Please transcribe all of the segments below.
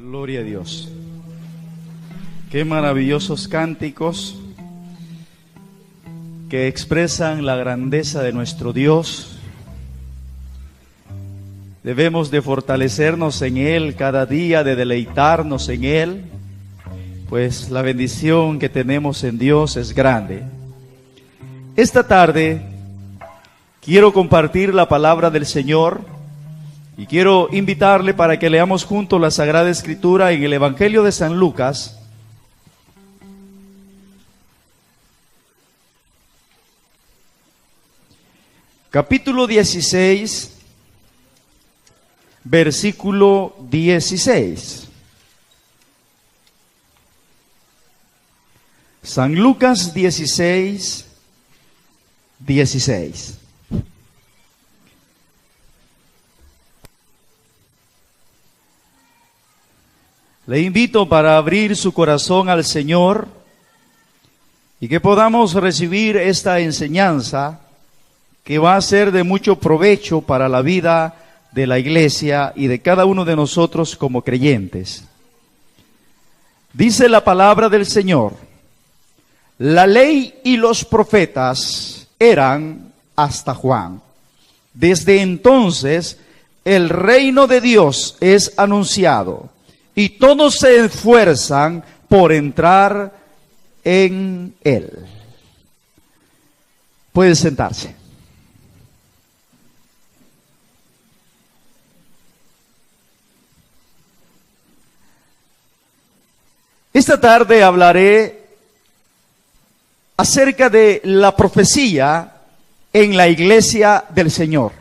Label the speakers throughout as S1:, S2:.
S1: Gloria a Dios. Qué maravillosos cánticos que expresan la grandeza de nuestro Dios. Debemos de fortalecernos en Él cada día, de deleitarnos en Él, pues la bendición que tenemos en Dios es grande. Esta tarde quiero compartir la palabra del Señor y quiero invitarle para que leamos juntos la Sagrada Escritura en el Evangelio de San Lucas, capítulo 16, versículo 16. San Lucas 16, 16. Le invito para abrir su corazón al Señor y que podamos recibir esta enseñanza que va a ser de mucho provecho para la vida de la iglesia y de cada uno de nosotros como creyentes. Dice la palabra del Señor: la ley y los profetas eran hasta Juan. Desde entonces el reino de Dios es anunciado y todos se esfuerzan por entrar en él. Puede sentarse. Esta tarde hablaré acerca de la profecía en la iglesia del Señor.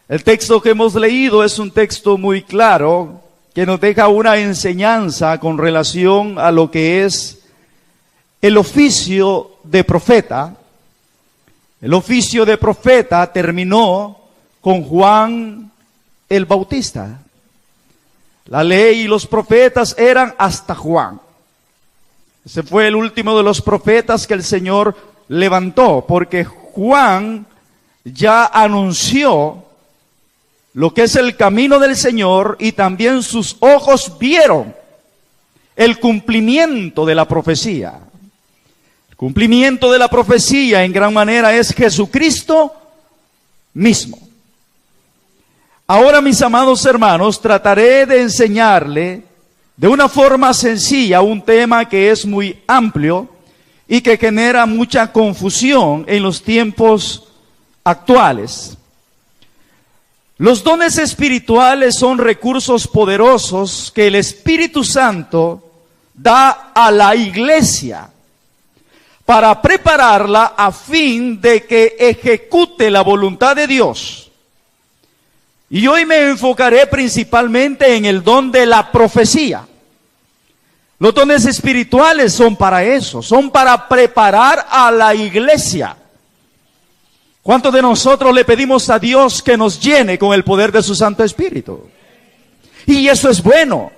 S1: El texto que hemos leído es un texto muy claro que nos deja una enseñanza con relación a lo que es el oficio de profeta. El oficio de profeta terminó con Juan el Bautista. La ley y los profetas eran hasta Juan. Ese fue el último de los profetas que el Señor levantó, porque Juan ya anunció lo que es el camino del Señor y también sus ojos vieron el cumplimiento de la profecía. El cumplimiento de la profecía en gran manera es Jesucristo mismo. Ahora, mis amados hermanos, trataré de enseñarle de una forma sencilla un tema que es muy amplio y que genera mucha confusión en los tiempos actuales. Los dones espirituales son recursos poderosos que el Espíritu Santo da a la iglesia para prepararla a fin de que ejecute la voluntad de Dios. Y hoy me enfocaré principalmente en el don de la profecía. Los dones espirituales son para eso, son para preparar a la iglesia. ¿Cuántos de nosotros le pedimos a Dios que nos llene con el poder de su Santo Espíritu? Y eso es bueno.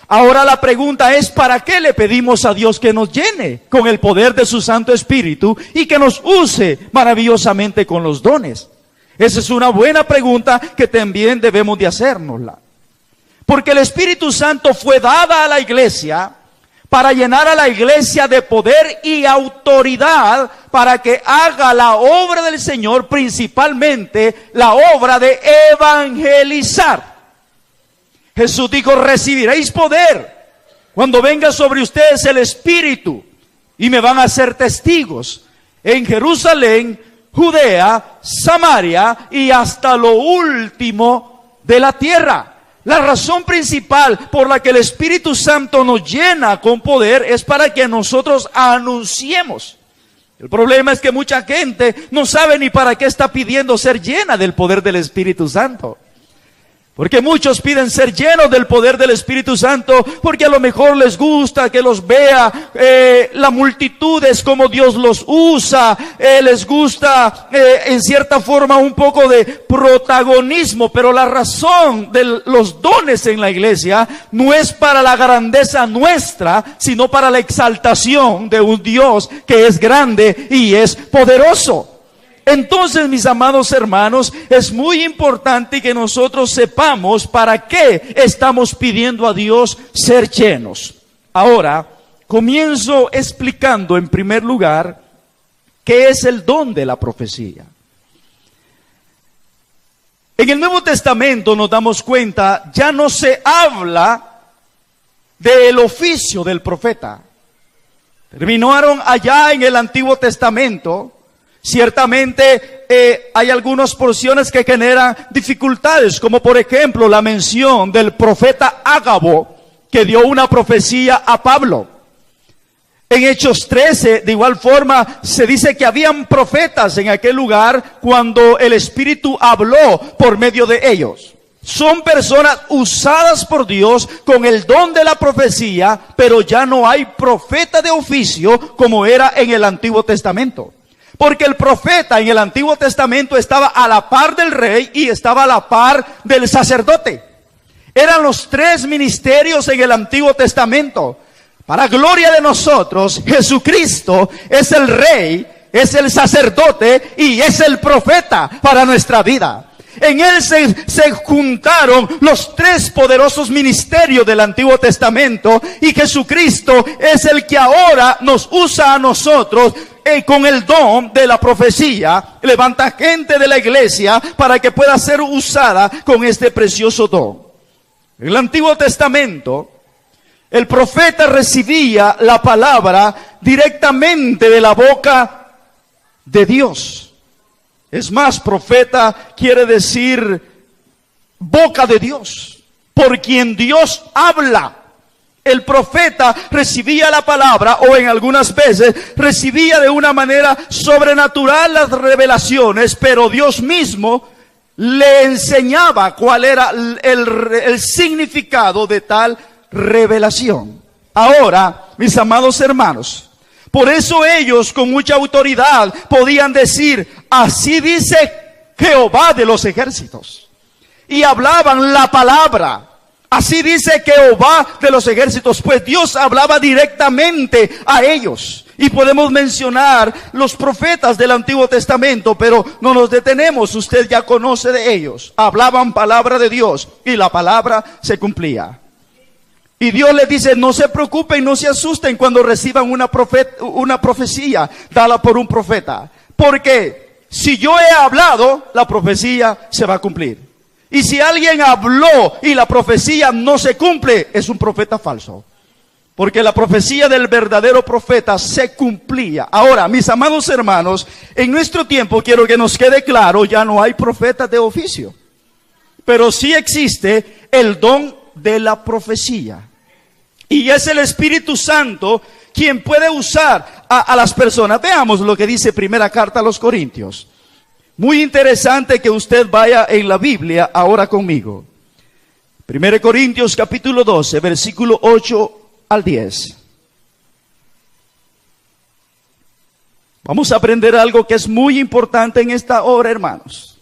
S1: Ahora la pregunta es, ¿para qué le pedimos a Dios que nos llene con el poder de su Santo Espíritu y que nos use maravillosamente con los dones? Esa es una buena pregunta que también debemos de hacérnosla. Porque el Espíritu Santo fue dada a la iglesia para llenar a la iglesia de poder y autoridad para que haga la obra del Señor, principalmente la obra de evangelizar. Jesús dijo: recibiréis poder cuando venga sobre ustedes el Espíritu y me van a ser testigos en Jerusalén, Judea, Samaria y hasta lo último de la tierra. La razón principal por la que el Espíritu Santo nos llena con poder es para que nosotros anunciemos. El problema es que mucha gente no sabe ni para qué está pidiendo ser llena del poder del Espíritu Santo. Porque muchos piden ser llenos del poder del Espíritu Santo porque a lo mejor les gusta que los vea la multitud, es como Dios los usa, les gusta en cierta forma un poco de protagonismo, pero la razón de los dones en la iglesia no es para la grandeza nuestra, sino para la exaltación de un Dios que es grande y es poderoso. Entonces, mis amados hermanos, es muy importante que nosotros sepamos para qué estamos pidiendo a Dios ser llenos. Ahora, comienzo explicando en primer lugar qué es el don de la profecía. En el Nuevo Testamento nos damos cuenta, ya no se habla del oficio del profeta. Terminaron allá en el Antiguo Testamento. Ciertamente hay algunas porciones que generan dificultades, como por ejemplo la mención del profeta Ágabo, que dio una profecía a Pablo. En Hechos 13, de igual forma, se dice que habían profetas en aquel lugar cuando el Espíritu habló por medio de ellos. Son personas usadas por Dios con el don de la profecía, pero ya no hay profeta de oficio como era en el Antiguo Testamento. Porque el profeta en el Antiguo Testamento estaba a la par del rey y estaba a la par del sacerdote. Eran los tres ministerios en el Antiguo Testamento. Para gloria de nosotros, Jesucristo es el rey, es el sacerdote y es el profeta para nuestra vida. En él se juntaron los tres poderosos ministerios del Antiguo Testamento y Jesucristo es el que ahora nos usa a nosotros con el don de la profecía. Levanta gente de la iglesia para que pueda ser usada con este precioso don. En el Antiguo Testamento, el profeta recibía la palabra directamente de la boca de Dios. Es más, profeta quiere decir boca de Dios, por quien Dios habla. El profeta recibía la palabra, o en algunas veces recibía de una manera sobrenatural las revelaciones, pero Dios mismo le enseñaba cuál era el significado de tal revelación. Ahora, mis amados hermanos, por eso ellos con mucha autoridad podían decir, así dice Jehová de los ejércitos. Y hablaban la palabra. Así dice Jehová de los ejércitos, pues Dios hablaba directamente a ellos. Y podemos mencionar los profetas del Antiguo Testamento, pero no nos detenemos, usted ya conoce de ellos. Hablaban palabra de Dios y la palabra se cumplía. Y Dios les dice, no se preocupen, no se asusten cuando reciban una profecía dada por un profeta. Porque si yo he hablado, la profecía se va a cumplir. Y si alguien habló y la profecía no se cumple, es un profeta falso. Porque la profecía del verdadero profeta se cumplía. Ahora, mis amados hermanos, en nuestro tiempo quiero que nos quede claro, ya no hay profetas de oficio. Pero sí existe el don de la profecía. Y es el Espíritu Santo quien puede usar a las personas. Veamos lo que dice primera carta a los Corintios. Muy interesante que usted vaya en la Biblia ahora conmigo. 1 Corintios capítulo 12, versículo 8 al 10. Vamos a aprender algo que es muy importante en esta hora, hermanos.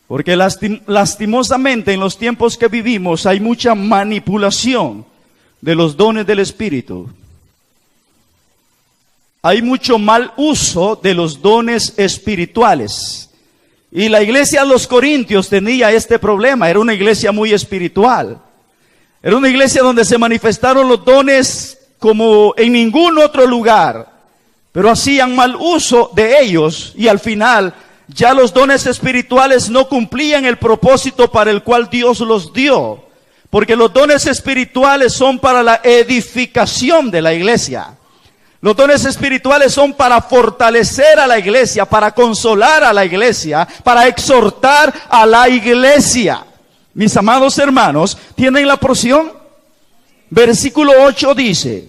S1: Porque lastimosamente en los tiempos que vivimos hay mucha manipulación de los dones del Espíritu. Hay mucho mal uso de los dones espirituales. Y la iglesia de los Corintios tenía este problema. Era una iglesia muy espiritual. Era una iglesia donde se manifestaron los dones como en ningún otro lugar. Pero hacían mal uso de ellos. Y al final, ya los dones espirituales no cumplían el propósito para el cual Dios los dio. Porque los dones espirituales son para la edificación de la iglesia. Los dones espirituales son para fortalecer a la iglesia, para consolar a la iglesia, para exhortar a la iglesia. Mis amados hermanos, ¿tienen la porción? Versículo 8 dice,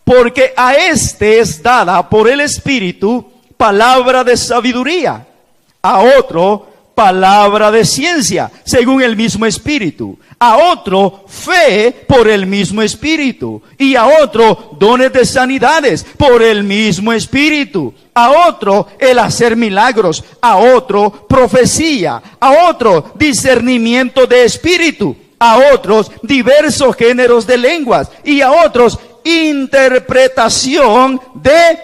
S1: porque a este es dada por el Espíritu palabra de sabiduría, a otro palabra de ciencia, según el mismo Espíritu, a otro fe por el mismo Espíritu, y a otro dones de sanidades por el mismo Espíritu, a otro el hacer milagros, a otro profecía, a otro discernimiento de espíritu, a otros diversos géneros de lenguas, y a otros interpretación de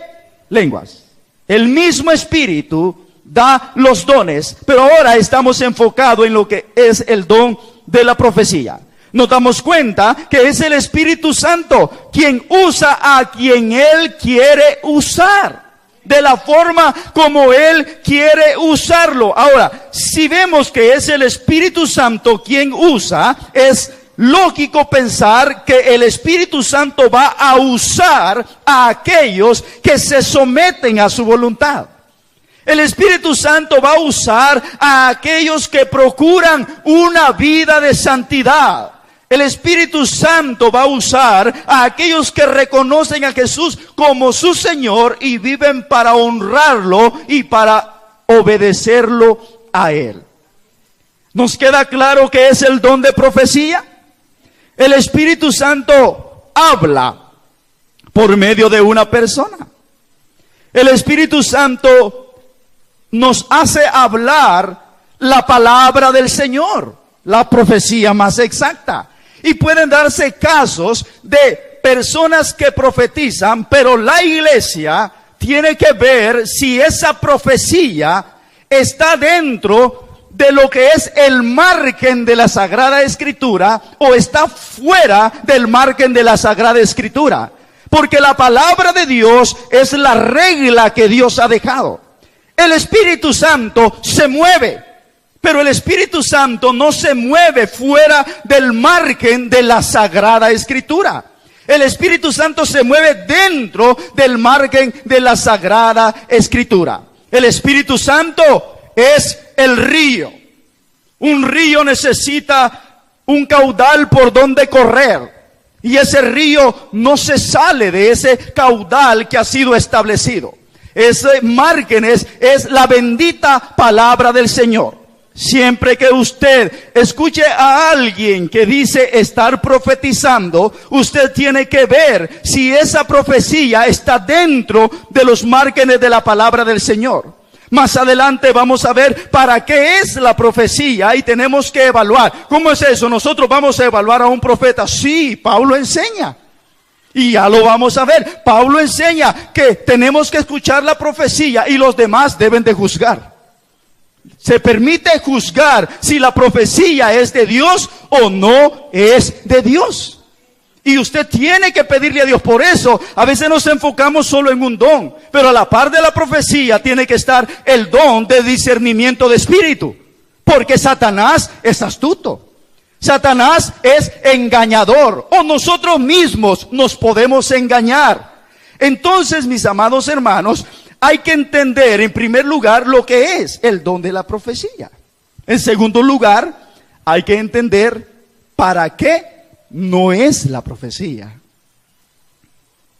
S1: lenguas. El mismo Espíritu da los dones, pero ahora estamos enfocados en lo que es el don de la profecía. Nos damos cuenta que es el Espíritu Santo quien usa a quien Él quiere usar, de la forma como Él quiere usarlo. Ahora, si vemos que es el Espíritu Santo quien usa, es lógico pensar que el Espíritu Santo va a usar a aquellos que se someten a su voluntad. El Espíritu Santo va a usar a aquellos que procuran una vida de santidad. El Espíritu Santo va a usar a aquellos que reconocen a Jesús como su Señor y viven para honrarlo y para obedecerlo a Él. ¿Nos queda claro qué es el don de profecía? El Espíritu Santo habla por medio de una persona. El Espíritu Santo nos hace hablar la palabra del Señor, la profecía más exacta. Y pueden darse casos de personas que profetizan, pero la iglesia tiene que ver si esa profecía está dentro de lo que es el margen de la Sagrada Escritura o está fuera del margen de la Sagrada Escritura. Porque la palabra de Dios es la regla que Dios ha dejado. El Espíritu Santo se mueve, pero el Espíritu Santo no se mueve fuera del margen de la Sagrada Escritura. El Espíritu Santo se mueve dentro del margen de la Sagrada Escritura. El Espíritu Santo es el río. Un río necesita un caudal por donde correr. Y ese río no se sale de ese caudal que ha sido establecido. Ese margen es la bendita palabra del Señor. Siempre que usted escuche a alguien que dice estar profetizando, usted tiene que ver si esa profecía está dentro de los márgenes de la palabra del Señor. Más adelante vamos a ver para qué es la profecía y tenemos que evaluar. ¿Cómo es eso? Nosotros vamos a evaluar a un profeta. Sí, Pablo enseña. Y ya lo vamos a ver. Pablo enseña que tenemos que escuchar la profecía y los demás deben de juzgar. Se permite juzgar si la profecía es de Dios o no es de Dios. Y usted tiene que pedirle a Dios. Por eso, a veces nos enfocamos solo en un don. Pero a la par de la profecía tiene que estar el don de discernimiento de espíritu. Porque Satanás es astuto. Satanás es engañador. O nosotros mismos nos podemos engañar. Entonces, mis amados hermanos, hay que entender en primer lugar lo que es el don de la profecía. En segundo lugar, hay que entender para qué no es la profecía.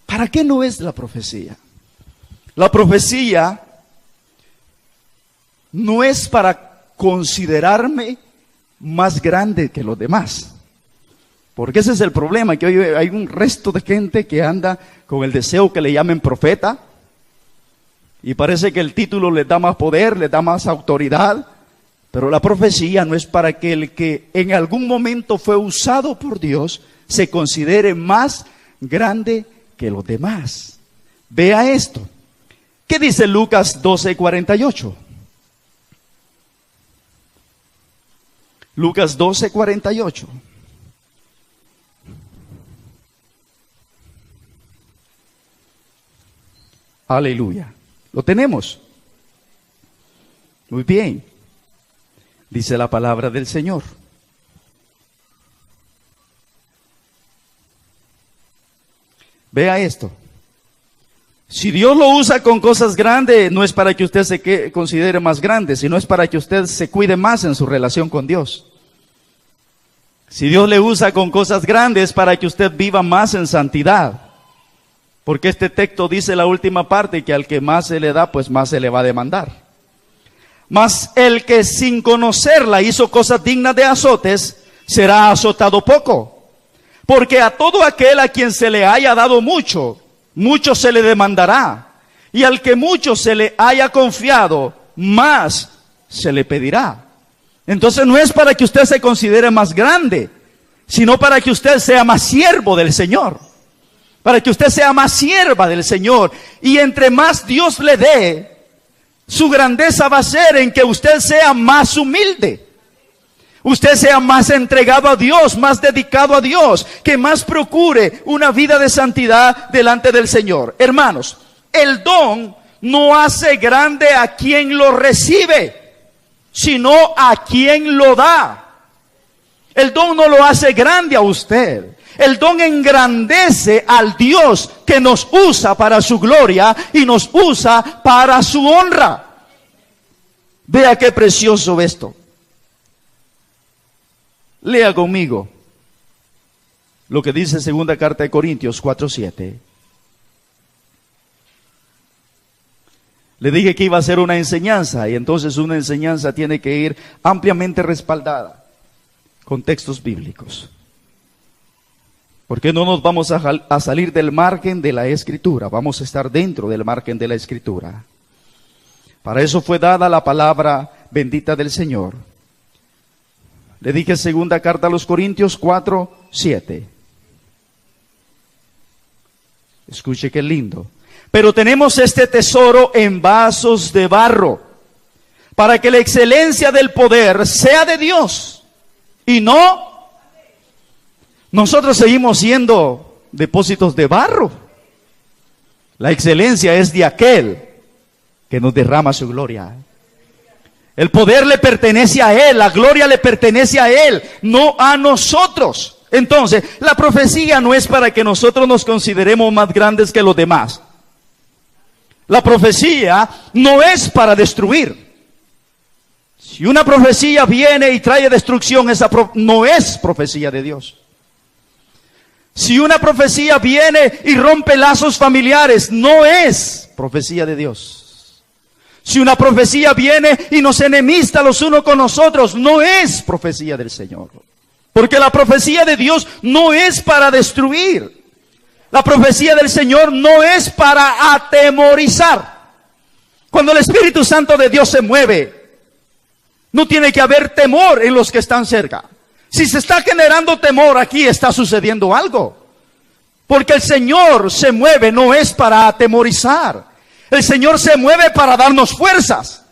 S1: ¿Para qué no es la profecía? La profecía no es para considerarme más grande que los demás. Porque ese es el problema, que hoy hay un resto de gente que anda con el deseo que le llamen profeta. Y parece que el título les da más poder, les da más autoridad. Pero la profecía no es para que el que en algún momento fue usado por Dios se considere más grande que los demás. Vea esto. ¿Qué dice Lucas 12:48? Lucas 12:48. Aleluya. ¿Lo tenemos? Muy bien. Dice la palabra del Señor. Vea esto. Si Dios lo usa con cosas grandes, no es para que usted se considere más grande, sino es para que usted se cuide más en su relación con Dios. Si Dios le usa con cosas grandes, para que usted viva más en santidad. Porque este texto dice la última parte, que al que más se le da, pues más se le va a demandar. Mas el que sin conocerla hizo cosas dignas de azotes, será azotado poco. Porque a todo aquel a quien se le haya dado mucho, mucho se le demandará. Y al que mucho se le haya confiado, más se le pedirá. Entonces no es para que usted se considere más grande, sino para que usted sea más siervo del Señor. para que usted sea más sierva del Señor. Y entre más Dios le dé, su grandeza va a ser en que usted sea más humilde. Usted sea más entregado a Dios, más dedicado a Dios, que más procure una vida de santidad delante del Señor. Hermanos, el don no hace grande a quien lo recibe, sino a quien lo da. El don no lo hace grande a usted. El don engrandece al Dios que nos usa para su gloria y nos usa para su honra. Vea qué precioso esto. Lea conmigo lo que dice segunda carta de Corintios 4:7. Le dije que iba a ser una enseñanza, y entonces una enseñanza tiene que ir ampliamente respaldada con textos bíblicos. Porque no nos vamos a salir del margen de la Escritura, vamos a estar dentro del margen de la Escritura. Para eso fue dada la palabra bendita del Señor. Le dije segunda carta a los Corintios 4:7. Escuche qué lindo. Pero tenemos este tesoro en vasos de barro, para que la excelencia del poder sea de Dios, y no. Nosotros seguimos siendo depósitos de barro. La excelencia es de aquel que nos derrama su gloria. El poder le pertenece a Él, la gloria le pertenece a Él, no a nosotros. Entonces, la profecía no es para que nosotros nos consideremos más grandes que los demás. La profecía no es para destruir. Si una profecía viene y trae destrucción, esa no es profecía de Dios. Si una profecía viene y rompe lazos familiares, no es profecía de Dios. Si una profecía viene y nos enemista los unos con los otros, no es profecía del Señor. Porque la profecía de Dios no es para destruir. La profecía del Señor no es para atemorizar. Cuando el Espíritu Santo de Dios se mueve, no tiene que haber temor en los que están cerca. Si se está generando temor, aquí está sucediendo algo. Porque el Señor se mueve, no es para atemorizar. El Señor se mueve para darnos fuerzas.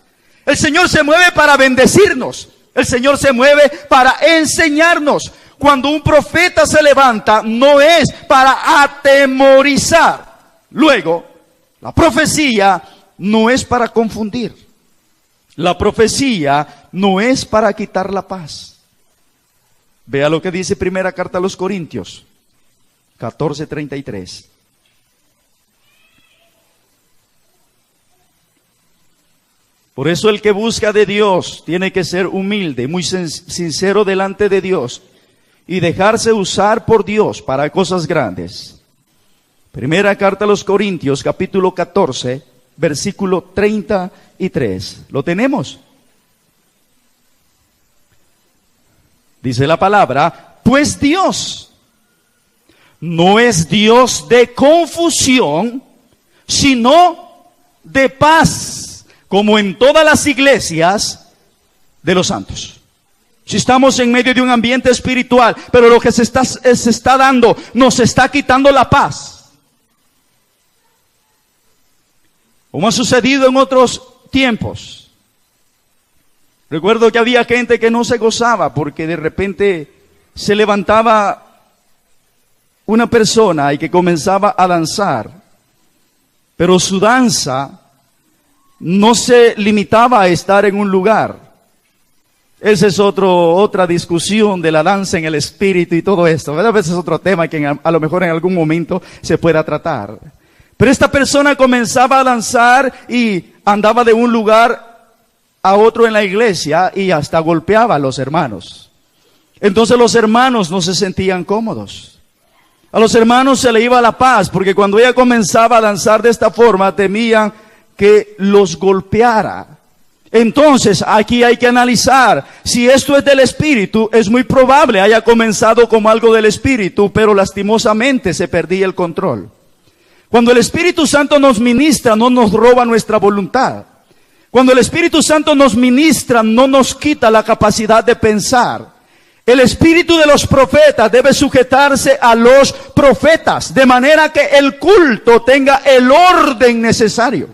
S1: El Señor se mueve para bendecirnos. El Señor se mueve para enseñarnos. Cuando un profeta se levanta, no es para atemorizar. Luego, la profecía no es para confundir. La profecía no es para quitar la paz. Vea lo que dice primera carta a los Corintios 14:33. Por eso el que busca de Dios tiene que ser humilde, muy sincero delante de Dios y dejarse usar por Dios para cosas grandes. Primera carta a los Corintios, capítulo 14, versículo 33. ¿Lo tenemos? Dice la palabra, pues Dios no es Dios de confusión, sino de paz, como en todas las iglesias de los santos. Si estamos en medio de un ambiente espiritual, pero lo que se está dando, nos está quitando la paz. Como ha sucedido en otros tiempos. Recuerdo que había gente que no se gozaba porque de repente se levantaba una persona y que comenzaba a danzar. Pero su danza no se limitaba a estar en un lugar. Esa es otra discusión de la danza en el espíritu y todo esto. A veces es otro tema que a lo mejor en algún momento se pueda tratar. Pero esta persona comenzaba a danzar y andaba de un lugar a otro en la iglesia y hasta golpeaba a los hermanos. Entonces los hermanos no se sentían cómodos. A los hermanos se le iba la paz, porque cuando ella comenzaba a danzar de esta forma, temían que los golpeara. Entonces aquí hay que analizar, si esto es del Espíritu, es muy probable haya comenzado como algo del Espíritu, pero lastimosamente se perdía el control. Cuando el Espíritu Santo nos ministra, no nos roba nuestra voluntad. Cuando el Espíritu Santo nos ministra, no nos quita la capacidad de pensar. El espíritu de los profetas debe sujetarse a los profetas, de manera que el culto tenga el orden necesario.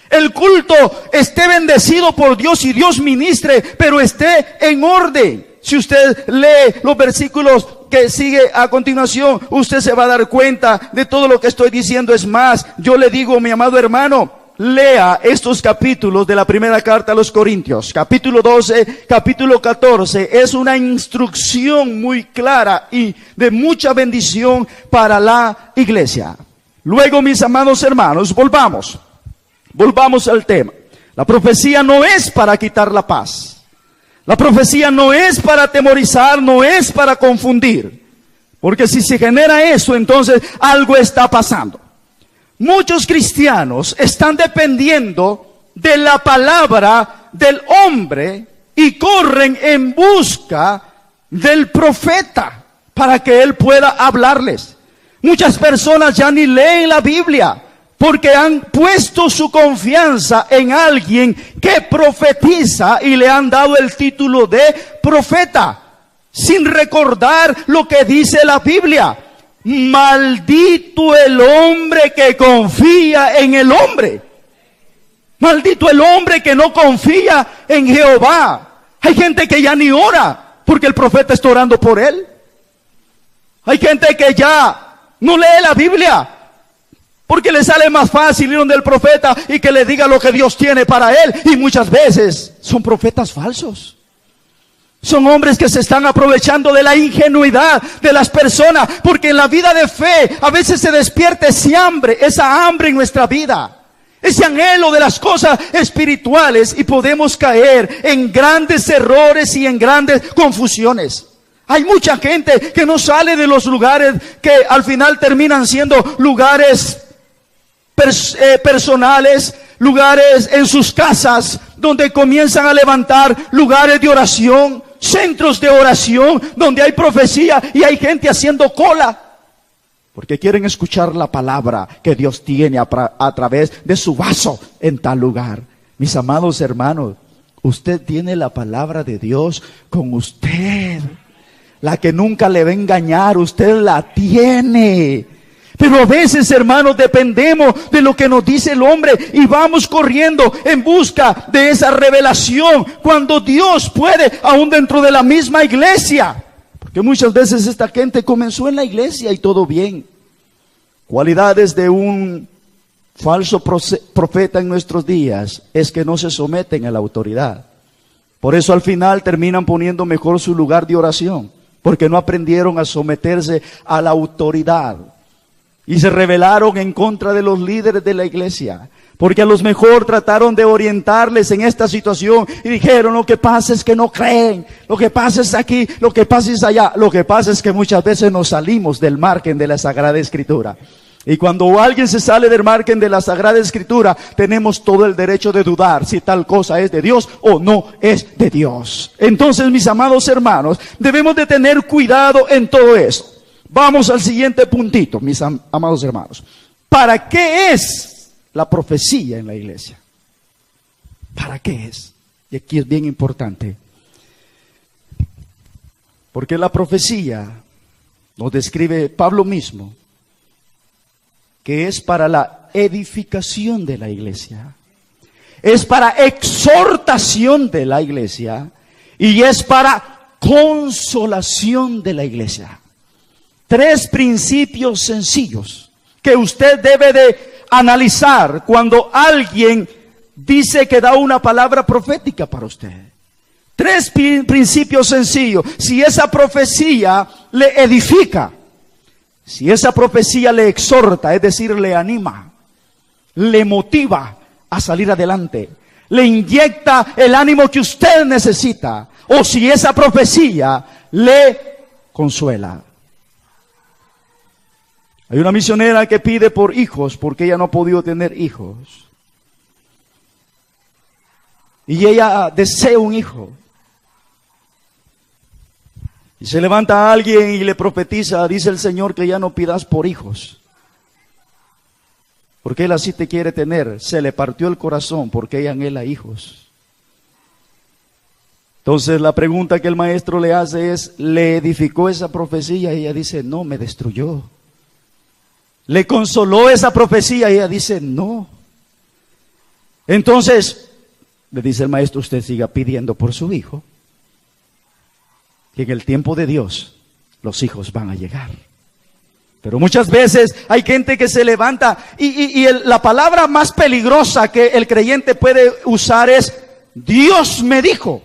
S1: El culto esté bendecido por Dios y Dios ministre, pero esté en orden. Si usted lee los versículos que sigue a continuación, usted se va a dar cuenta de todo lo que estoy diciendo. Es más, yo le digo, mi amado hermano, lea estos capítulos de la primera carta a los Corintios, capítulo 12, capítulo 14, es una instrucción muy clara y de mucha bendición para la iglesia. Luego, mis amados hermanos, volvamos al tema. La profecía no es para quitar la paz. La profecía no es para atemorizar, no es para confundir. Porque si se genera eso, entonces algo está pasando. Muchos cristianos están dependiendo de la palabra del hombre y corren en busca del profeta para que él pueda hablarles. Muchas personas ya ni leen la Biblia porque han puesto su confianza en alguien que profetiza y le han dado el título de profeta, sin recordar lo que dice la Biblia. Maldito el hombre que confía en el hombre. Maldito el hombre que no confía en Jehová. Hay gente que ya ni ora porque el profeta está orando por él. Hay gente que ya no lee la Biblia porque le sale más fácil ir donde el profeta y que le diga lo que Dios tiene para él. Y muchas veces son profetas falsos. Son hombres que se están aprovechando de la ingenuidad de las personas, porque en la vida de fe a veces se despierta esa hambre en nuestra vida, ese anhelo de las cosas espirituales, y podemos caer en grandes errores y en grandes confusiones. Hay mucha gente que no sale de los lugares que al final terminan siendo lugares personales, lugares en sus casas, donde comienzan a levantar lugares de oración, centros de oración, donde hay profecía y hay gente haciendo cola, porque quieren escuchar la palabra que Dios tiene a través de su vaso en tal lugar. Mis amados hermanos, usted tiene la palabra de Dios con usted, la que nunca le va a engañar, usted la tiene. Pero a veces, hermanos, dependemos de lo que nos dice el hombre y vamos corriendo en busca de esa revelación, cuando Dios puede, aún dentro de la misma iglesia. Porque muchas veces esta gente comenzó en la iglesia y todo bien. Cualidades de un falso profeta en nuestros días es que no se someten a la autoridad. Por eso al final terminan poniendo mejor su lugar de oración, porque no aprendieron a someterse a la autoridad. Y se rebelaron en contra de los líderes de la iglesia, porque a los mejor trataron de orientarles en esta situación y dijeron: lo que pasa es que no creen, lo que pasa es aquí, lo que pasa es allá. Lo que pasa es que muchas veces nos salimos del margen de la Sagrada Escritura. Y cuando alguien se sale del margen de la Sagrada Escritura, tenemos todo el derecho de dudar si tal cosa es de Dios o no es de Dios. Entonces, mis amados hermanos, debemos de tener cuidado en todo eso. Vamos al siguiente puntito, mis amados hermanos. ¿Para qué es la profecía en la iglesia? ¿Para qué es? Y aquí es bien importante. Porque la profecía nos describe Pablo mismo, que es para la edificación de la iglesia, es para exhortación de la iglesia y es para consolación de la iglesia. 3 principios sencillos que usted debe de analizar cuando alguien dice que da una palabra profética para usted. 3 principios sencillos. Si esa profecía le edifica, si esa profecía le exhorta, es decir, le anima, le motiva a salir adelante, le inyecta el ánimo que usted necesita, o si esa profecía le consuela. Hay una misionera que pide por hijos porque ella no ha podido tener hijos. Y ella desea un hijo. Y se levanta a alguien y le profetiza: dice el Señor que ya no pidas por hijos, porque Él así te quiere tener. Se le partió el corazón porque ella anhela hijos. Entonces la pregunta que el maestro le hace es, ¿le edificó esa profecía? Y ella dice, no, me destruyó. ¿Le consoló esa profecía? Y ella dice, no. Entonces, le dice el maestro, usted siga pidiendo por su hijo, que en el tiempo de Dios los hijos van a llegar. Pero muchas veces hay gente que se levanta y la palabra más peligrosa que el creyente puede usar es, Dios me dijo.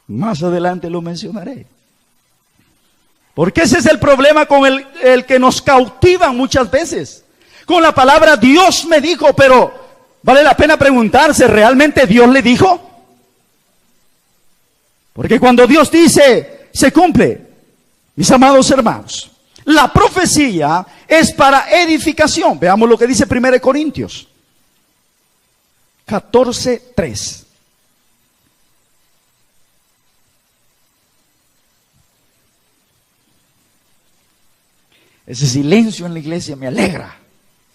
S1: Más adelante lo mencionaré. Porque ese es el problema con el que nos cautivan muchas veces. Con la palabra Dios me dijo, pero vale la pena preguntarse, ¿realmente Dios le dijo? Porque cuando Dios dice, se cumple. Mis amados hermanos, la profecía es para edificación. Veamos lo que dice 1 Corintios 14:3. Ese silencio en la iglesia me alegra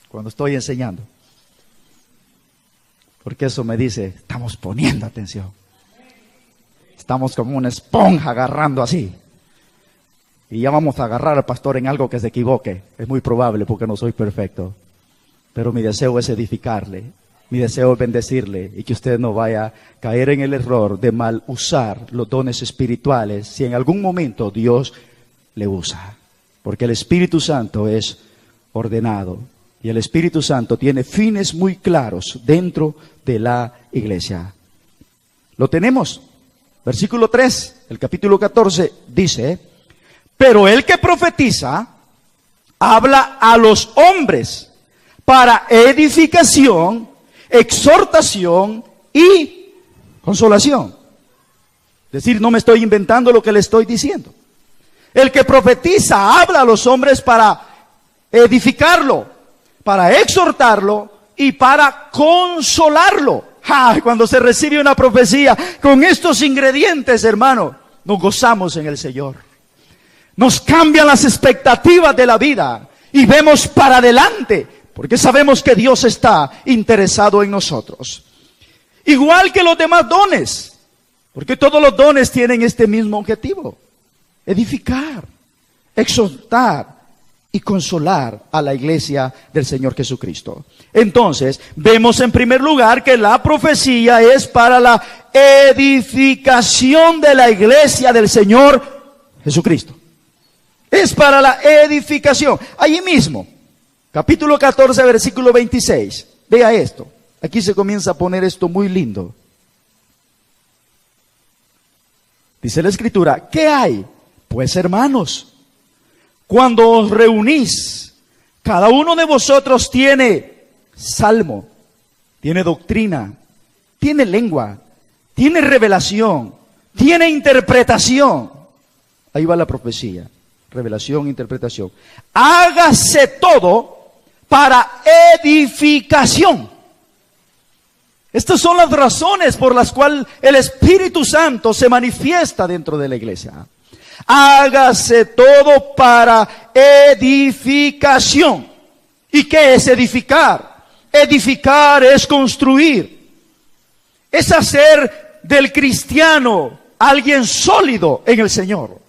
S1: cuando estoy enseñando. Porque eso me dice, estamos poniendo atención. Estamos como una esponja agarrando así. Y ya vamos a agarrar al pastor en algo que se equivoque. Es muy probable porque no soy perfecto. Pero mi deseo es edificarle. Mi deseo es bendecirle y que usted no vaya a caer en el error de mal usar los dones espirituales si en algún momento Dios le usa. Porque el Espíritu Santo es ordenado y el Espíritu Santo tiene fines muy claros dentro de la iglesia. Lo tenemos. Versículo 3, el capítulo 14 dice, pero el que profetiza habla a los hombres para edificación, exhortación y consolación. Es decir, no me estoy inventando lo que le estoy diciendo. El que profetiza habla a los hombres para edificarlo, para exhortarlo y para consolarlo. Cuando se recibe una profecía con estos ingredientes, hermano, nos gozamos en el Señor. Nos cambian las expectativas de la vida y vemos para adelante, porque sabemos que Dios está interesado en nosotros. Igual que los demás dones, porque todos los dones tienen este mismo objetivo: edificar, exhortar y consolar a la iglesia del Señor Jesucristo. Entonces, vemos en primer lugar que la profecía es para la edificación de la iglesia del Señor Jesucristo. Es para la edificación. Allí mismo, capítulo 14, versículo 26. Vea esto. Aquí se comienza a poner esto muy lindo. Dice la Escritura, ¿qué hay? Pues, hermanos, cuando os reunís, cada uno de vosotros tiene salmo, tiene doctrina, tiene lengua, tiene revelación, tiene interpretación. Ahí va la profecía, revelación, interpretación. Hágase todo para edificación. Estas son las razones por las cuales el Espíritu Santo se manifiesta dentro de la iglesia. Hágase todo para edificación. ¿Y qué es edificar? Edificar es construir. Es hacer del cristiano alguien sólido en el Señor.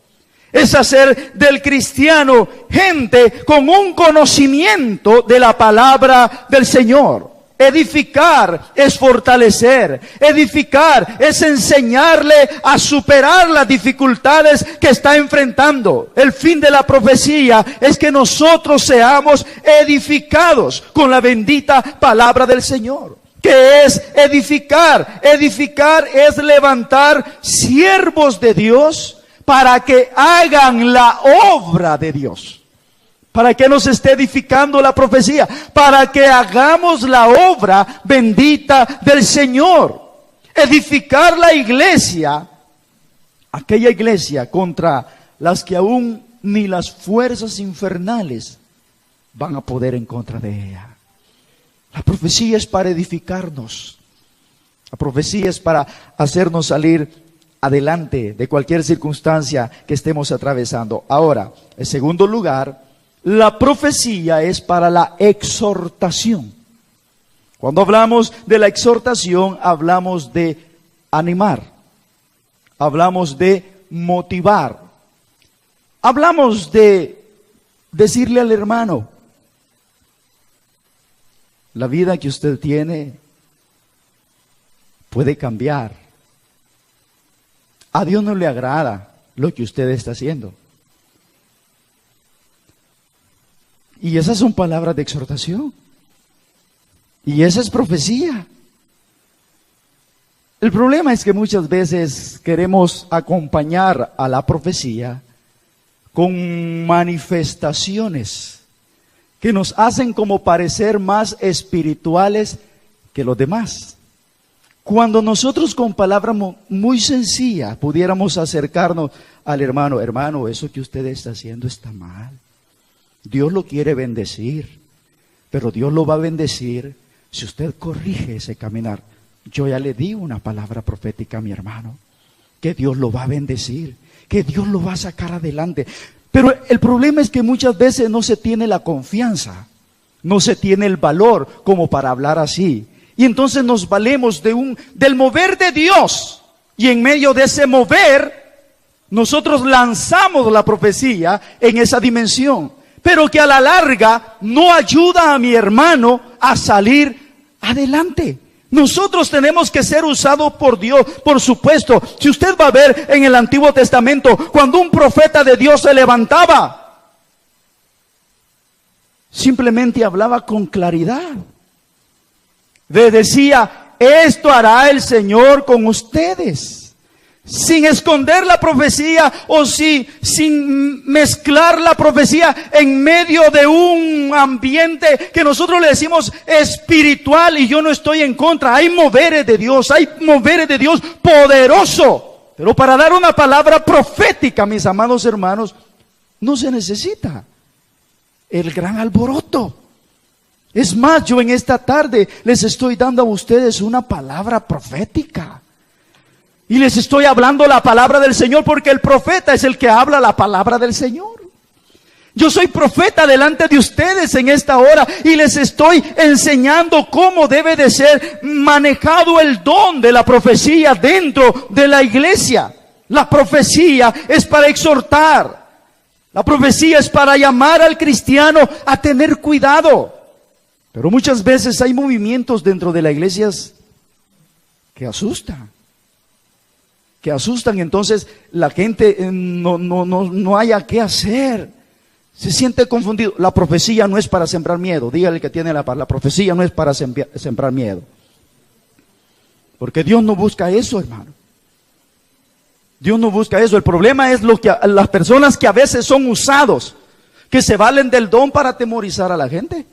S1: Es hacer del cristiano gente con un conocimiento de la palabra del Señor. Edificar es fortalecer. Edificar es enseñarle a superar las dificultades que está enfrentando. El fin de la profecía es que nosotros seamos edificados con la bendita palabra del Señor. ¿Qué es edificar? Edificar es levantar siervos de Dios para que hagan la obra de Dios. ¿Para qué nos esté edificando la profecía? Para que hagamos la obra bendita del Señor. Edificar la iglesia, aquella iglesia contra las que aún ni las fuerzas infernales van a poder en contra de ella. La profecía es para edificarnos. La profecía es para hacernos salir adelante de cualquier circunstancia que estemos atravesando. Ahora, en segundo lugar, la profecía es para la exhortación. Cuando hablamos de la exhortación, hablamos de animar. hablamos de motivar. Hablamos de decirle al hermano, la vida que usted tiene puede cambiar. A Dios no le agrada lo que usted está haciendo. Y esas son palabras de exhortación. Y esa es profecía. El problema es que muchas veces queremos acompañar a la profecía con manifestaciones que nos hacen como parecer más espirituales que los demás. Cuando nosotros con palabras muy sencillas pudiéramos acercarnos al hermano, hermano, eso que usted está haciendo está mal. Dios lo quiere bendecir, pero Dios lo va a bendecir si usted corrige ese caminar. Yo ya le di una palabra profética a mi hermano, que Dios lo va a bendecir, que Dios lo va a sacar adelante. Pero el problema es que muchas veces no se tiene la confianza, no se tiene el valor como para hablar así. Y entonces nos valemos del mover de Dios. Y en medio de ese mover, nosotros lanzamos la profecía en esa dimensión. Pero que a la larga no ayuda a mi hermano a salir adelante. Nosotros tenemos que ser usados por Dios, por supuesto. Si usted va a ver en el Antiguo Testamento, cuando un profeta de Dios se levantaba, simplemente hablaba con claridad. Le decía, esto hará el Señor con ustedes. Sin esconder la profecía o sin mezclar la profecía en medio de un ambiente que nosotros le decimos espiritual, y yo no estoy en contra. Hay moveres de Dios poderoso. Pero para dar una palabra profética, mis amados hermanos, no se necesita el gran alboroto. Es más, yo en esta tarde les estoy dando a ustedes una palabra profética. Y les estoy hablando la palabra del Señor, porque el profeta es el que habla la palabra del Señor. Yo soy profeta delante de ustedes en esta hora y les estoy enseñando cómo debe de ser manejado el don de la profecía dentro de la iglesia. La profecía es para exhortar. La profecía es para llamar al cristiano a tener cuidado. Pero muchas veces hay movimientos dentro de las iglesias que asustan. Entonces la gente no haya qué hacer, se siente confundido. La profecía no es para sembrar miedo. Dígale que tiene la profecía no es para sembrar miedo, porque Dios no busca eso, hermano. Dios no busca eso. El problema es las personas que a veces son usados, que se valen del don para atemorizar a la gente.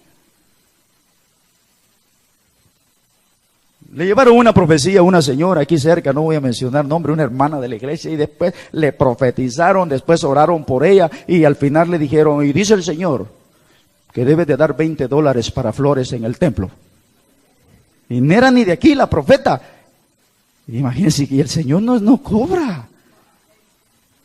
S1: Le llevaron una profecía a una señora aquí cerca, no voy a mencionar nombre, una hermana de la iglesia, y después le profetizaron, después oraron por ella, y al final le dijeron, y dice el Señor que debe de dar $20 para flores en el templo. Y no era ni de aquí la profeta. Imagínense que el Señor no cobra.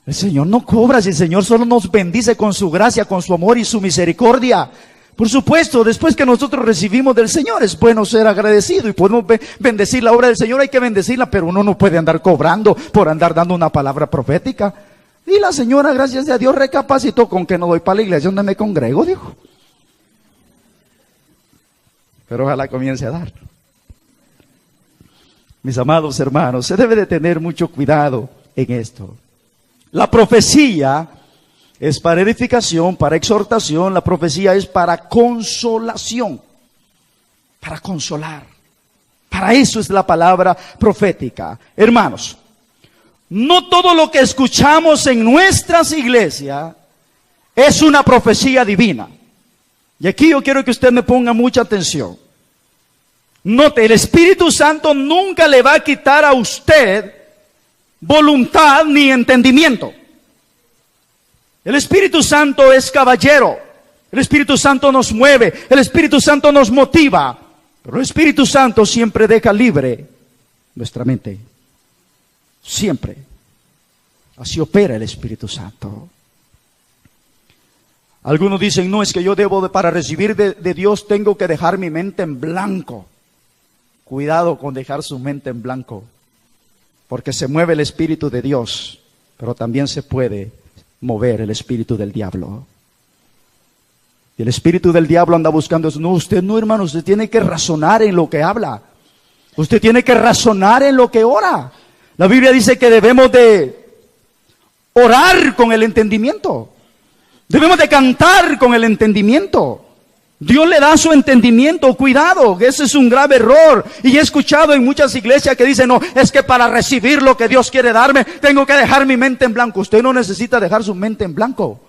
S1: El Señor no cobra, si el Señor solo nos bendice con su gracia, con su amor y su misericordia. Por supuesto, después que nosotros recibimos del Señor, es bueno ser agradecido y podemos bendecir la obra del Señor, hay que bendecirla, pero uno no puede andar cobrando por andar dando una palabra profética. Y la señora, gracias a Dios, recapacitó, con que no doy para la iglesia donde me congrego, dijo. Pero ojalá comience a dar. Mis amados hermanos, se debe de tener mucho cuidado en esto. La profecía es para edificación, para exhortación. La profecía es para consolación, para consolar. Para eso es la palabra profética. Hermanos, no todo lo que escuchamos en nuestras iglesias es una profecía divina. Y aquí yo quiero que usted me ponga mucha atención. Note, el Espíritu Santo nunca le va a quitar a usted voluntad ni entendimiento. El Espíritu Santo es caballero. El Espíritu Santo nos mueve. El Espíritu Santo nos motiva. Pero el Espíritu Santo siempre deja libre nuestra mente. Siempre. Así opera el Espíritu Santo. Algunos dicen, no, es que yo para recibir de Dios tengo que dejar mi mente en blanco. Cuidado con dejar su mente en blanco. porque se mueve el Espíritu de Dios, pero también se puede mover el espíritu del diablo. Y el espíritu del diablo anda buscando eso. No, usted no, hermano, usted tiene que razonar en lo que habla. Usted tiene que razonar en lo que ora. La Biblia dice que debemos de orar con el entendimiento. Debemos de cantar con el entendimiento. Dios le da su entendimiento, cuidado, que ese es un grave error. Y he escuchado en muchas iglesias que dicen, no, es que para recibir lo que Dios quiere darme, tengo que dejar mi mente en blanco. Usted no necesita dejar su mente en blanco.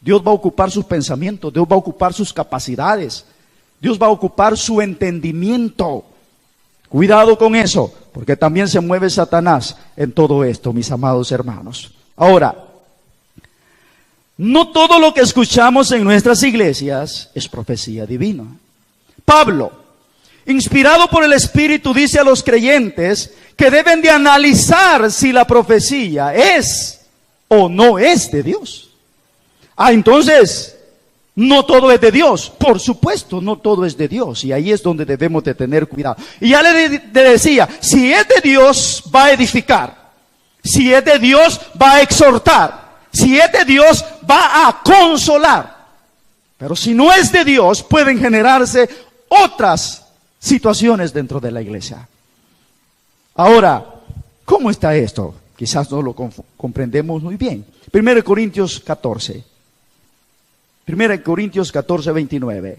S1: Dios va a ocupar sus pensamientos, Dios va a ocupar sus capacidades, Dios va a ocupar su entendimiento. Cuidado con eso, porque también se mueve Satanás en todo esto, mis amados hermanos. Ahora, no todo lo que escuchamos en nuestras iglesias es profecía divina. Pablo, inspirado por el Espíritu, dice a los creyentes que deben de analizar si la profecía es o no es de Dios. Entonces, no todo es de Dios. Por supuesto, no todo es de Dios. Y ahí es donde debemos de tener cuidado. Y ya le decía, si es de Dios, va a edificar. Si es de Dios, va a exhortar. Si es de Dios, va a consolar. Pero si no es de Dios, pueden generarse otras situaciones dentro de la iglesia. Ahora, ¿cómo está esto? Quizás no lo comprendemos muy bien. 1 Corintios 14. 1 Corintios 14, 29.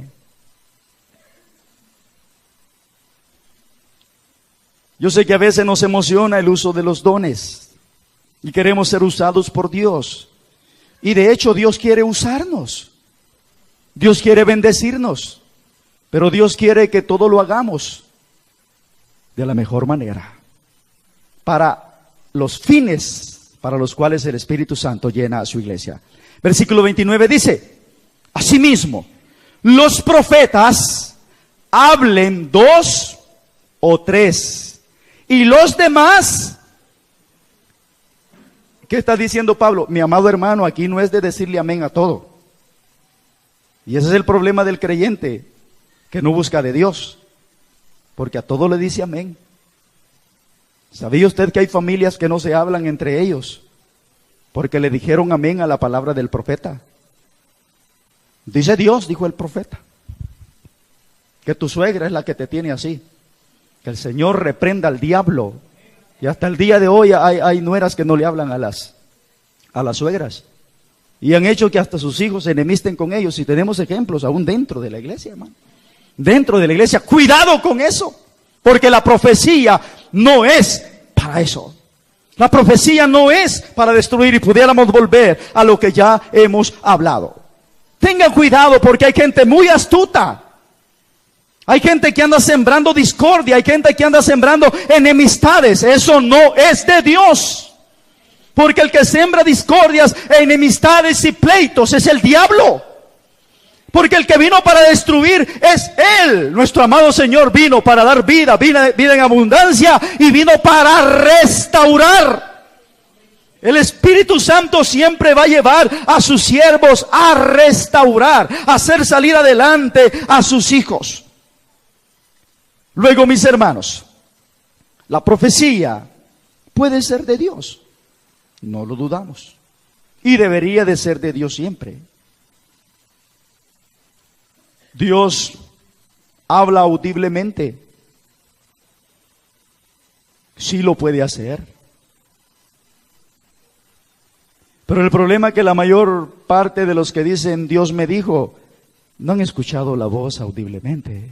S1: Yo sé que a veces nos emociona el uso de los dones y queremos ser usados por Dios. Y de hecho Dios quiere usarnos. Dios quiere bendecirnos. Pero Dios quiere que todo lo hagamos de la mejor manera, para los fines para los cuales el Espíritu Santo llena a su iglesia. Versículo 29 dice: asimismo, los profetas hablen 2 o 3, y los demás. ¿Qué está diciendo Pablo? Mi amado hermano, aquí no es de decirle amén a todo. Y ese es el problema del creyente, que no busca de Dios, porque a todo le dice amén. ¿Sabía usted que hay familias que no se hablan entre ellos porque le dijeron amén a la palabra del profeta? Dice Dios, dijo el profeta, que tu suegra es la que te tiene así. Que el Señor reprenda al diablo. Y hasta el día de hoy hay nueras que no le hablan a las suegras. Y han hecho que hasta sus hijos se enemisten con ellos. Y tenemos ejemplos aún dentro de la iglesia, hermano. Dentro de la iglesia. Cuidado con eso. Porque la profecía no es para eso. La profecía no es para destruir, y pudiéramos volver a lo que ya hemos hablado. Tenga cuidado, porque hay gente muy astuta. Hay gente que anda sembrando discordia, hay gente que anda sembrando enemistades. Eso no es de Dios. Porque el que siembra discordias, enemistades y pleitos es el diablo. Porque el que vino para destruir es Él. Nuestro amado Señor vino para dar vida, vida en abundancia, y vino para restaurar. El Espíritu Santo siempre va a llevar a sus siervos a restaurar, a hacer salir adelante a sus hijos. Luego, mis hermanos, la profecía puede ser de Dios, no lo dudamos, y debería de ser de Dios siempre. Dios habla audiblemente, sí lo puede hacer. Pero el problema es que la mayor parte de los que dicen Dios me dijo, no han escuchado la voz audiblemente.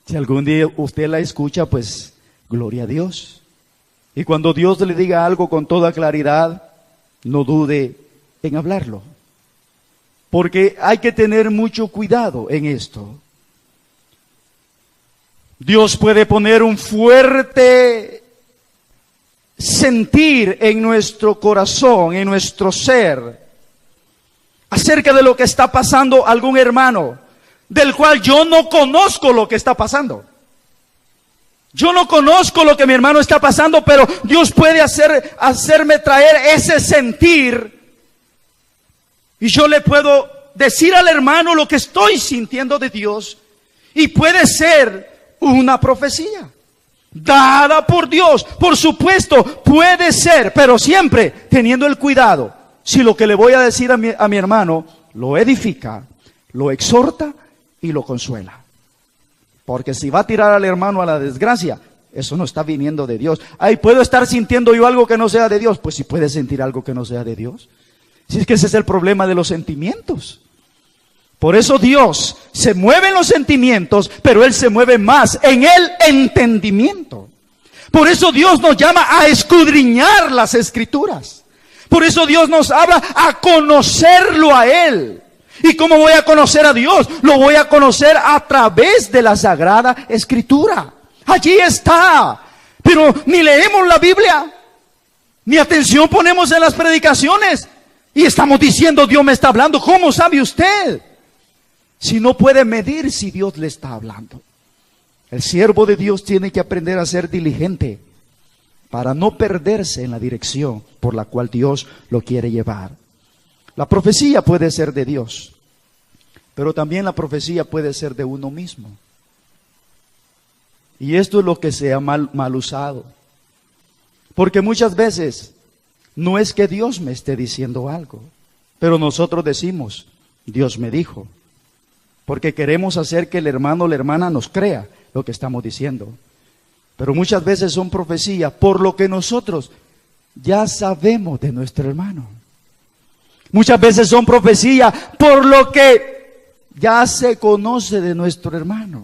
S1: Si algún día usted la escucha, pues gloria a Dios. Y cuando Dios le diga algo con toda claridad, no dude en hablarlo. Porque hay que tener mucho cuidado en esto. Dios puede poner un fuerte sentir en nuestro corazón, en nuestro ser, acerca de lo que está pasando algún hermano, del cual yo no conozco lo que está pasando. Yo no conozco lo que mi hermano está pasando, pero Dios puede hacerme traer ese sentir, y yo le puedo decir al hermano lo que estoy sintiendo de Dios, y puede ser una profecía. dada por Dios. Por supuesto, puede ser, pero siempre teniendo el cuidado. Si lo que le voy a decir a mi hermano lo edifica, lo exhorta y lo consuela. Porque si va a tirar al hermano a la desgracia, eso no está viniendo de Dios. Ay, ¿puedo estar sintiendo yo algo que no sea de Dios? Pues si puede sentir algo que no sea de Dios. Si es que ese es el problema de los sentimientos. Por eso Dios se mueve en los sentimientos, pero Él se mueve más en el entendimiento. Por eso Dios nos llama a escudriñar las Escrituras. Por eso Dios nos habla a conocerlo a Él. ¿Y cómo voy a conocer a Dios? Lo voy a conocer a través de la Sagrada Escritura. Allí está. Pero ni leemos la Biblia, ni atención ponemos en las predicaciones. Y estamos diciendo, Dios me está hablando. ¿Cómo sabe usted? Si no puede medir si Dios le está hablando. El siervo de Dios tiene que aprender a ser diligente para no perderse en la dirección por la cual Dios lo quiere llevar. La profecía puede ser de Dios, pero también la profecía puede ser de uno mismo. Y esto es lo que se ha mal usado. Porque muchas veces no es que Dios me esté diciendo algo, pero nosotros decimos, Dios me dijo. Porque queremos hacer que el hermano o la hermana nos crea lo que estamos diciendo. Pero muchas veces son profecías por lo que nosotros ya sabemos de nuestro hermano. Muchas veces son profecías por lo que ya se conoce de nuestro hermano.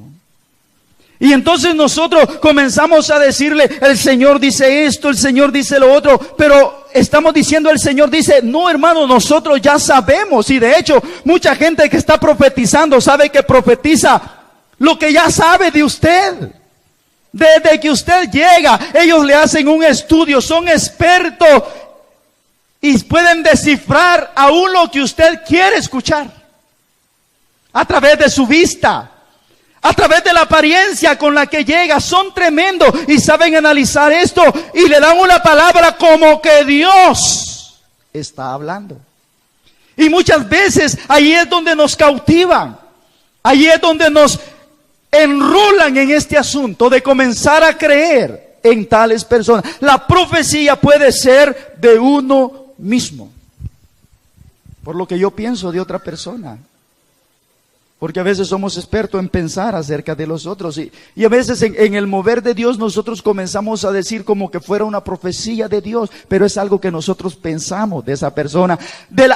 S1: Y entonces nosotros comenzamos a decirle, el Señor dice esto, el Señor dice lo otro, pero estamos diciendo, el Señor dice, no hermano, nosotros ya sabemos. Y de hecho, mucha gente que está profetizando sabe que profetiza lo que ya sabe de usted. Desde que usted llega, ellos le hacen un estudio, son expertos y pueden descifrar aún lo que usted quiere escuchar. A través de su vista, a través de la apariencia con la que llega, son tremendos y saben analizar esto y le dan una palabra como que Dios está hablando. Y muchas veces ahí es donde nos cautivan, ahí es donde nos enrulan en este asunto de comenzar a creer en tales personas. La profecía puede ser de uno mismo, por lo que yo pienso de otra persona. Porque a veces somos expertos en pensar acerca de los otros y a veces en el mover de Dios nosotros comenzamos a decir como que fuera una profecía de Dios, pero es algo que nosotros pensamos de esa persona,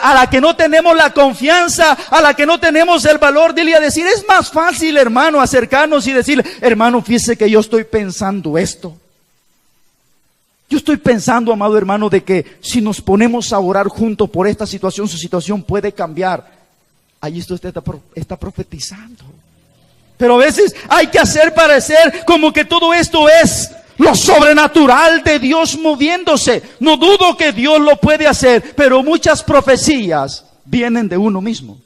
S1: a la que no tenemos la confianza, a la que no tenemos el valor de ir a decir. Es más fácil, hermano, acercarnos y decirle, hermano, fíjese que yo estoy pensando esto. Yo estoy pensando, amado hermano, de que si nos ponemos a orar juntos por esta situación, su situación puede cambiar. Allí usted está profetizando. Pero a veces hay que hacer parecer como que todo esto es lo sobrenatural de Dios moviéndose. No dudo que Dios lo puede hacer, pero muchas profecías vienen de uno mismo.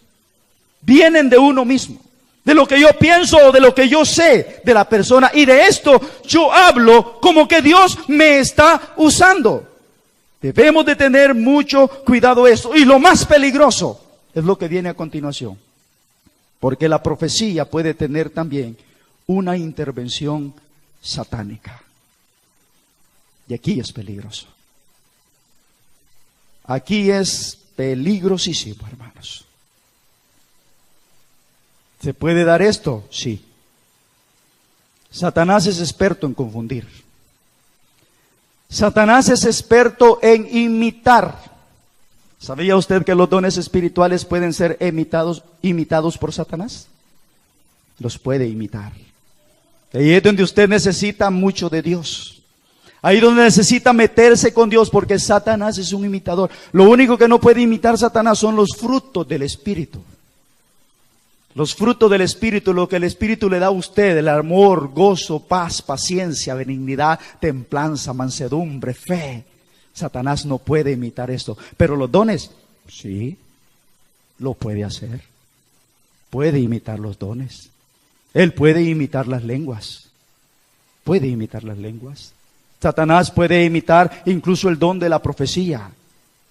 S1: Vienen de uno mismo. De lo que yo pienso o de lo que yo sé de la persona. Y de esto yo hablo como que Dios me está usando. Debemos de tener mucho cuidado eso. Y lo más peligroso es lo que viene a continuación. Porque la profecía puede tener también una intervención satánica. Y aquí es peligroso. Aquí es peligrosísimo, hermanos. ¿Se puede dar esto? Sí. Satanás es experto en confundir. Satanás es experto en imitar. ¿Sabía usted que los dones espirituales pueden ser imitados por Satanás? Los puede imitar. Ahí es donde usted necesita mucho de Dios. Ahí es donde necesita meterse con Dios, porque Satanás es un imitador. Lo único que no puede imitar Satanás son los frutos del Espíritu. Los frutos del Espíritu, lo que el Espíritu le da a usted, el amor, gozo, paz, paciencia, benignidad, templanza, mansedumbre, fe. Satanás no puede imitar esto, pero los dones, sí, lo puede hacer. Puede imitar los dones. Él puede imitar las lenguas. Puede imitar las lenguas. Satanás puede imitar incluso el don de la profecía.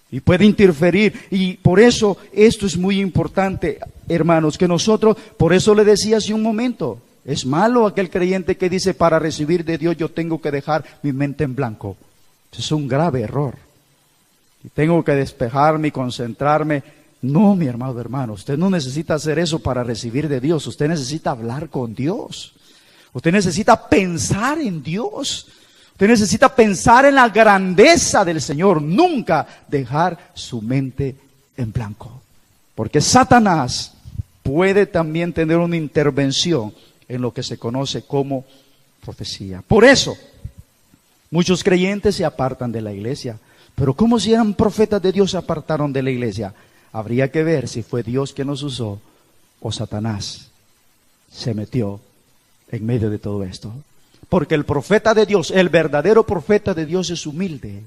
S1: Y puede interferir. Y por eso esto es muy importante, hermanos, que nosotros, por eso le decía hace un momento, Es malo aquel creyente que dice, para recibir de Dios yo tengo que dejar mi mente en blanco. Es un grave error. Y tengo que despejarme y concentrarme. No, mi hermano, usted no necesita hacer eso para recibir de Dios. Usted necesita hablar con Dios. Usted necesita pensar en Dios. Usted necesita pensar en la grandeza del Señor. Nunca dejar su mente en blanco. Porque Satanás puede también tener una intervención en lo que se conoce como profecía. Por eso, muchos creyentes se apartan de la iglesia. Pero ¿cómo si eran profetas de Dios se apartaron de la iglesia? Habría que ver si fue Dios quien los usó o Satanás se metió en medio de todo esto. Porque el profeta de Dios, el verdadero profeta de Dios es humilde.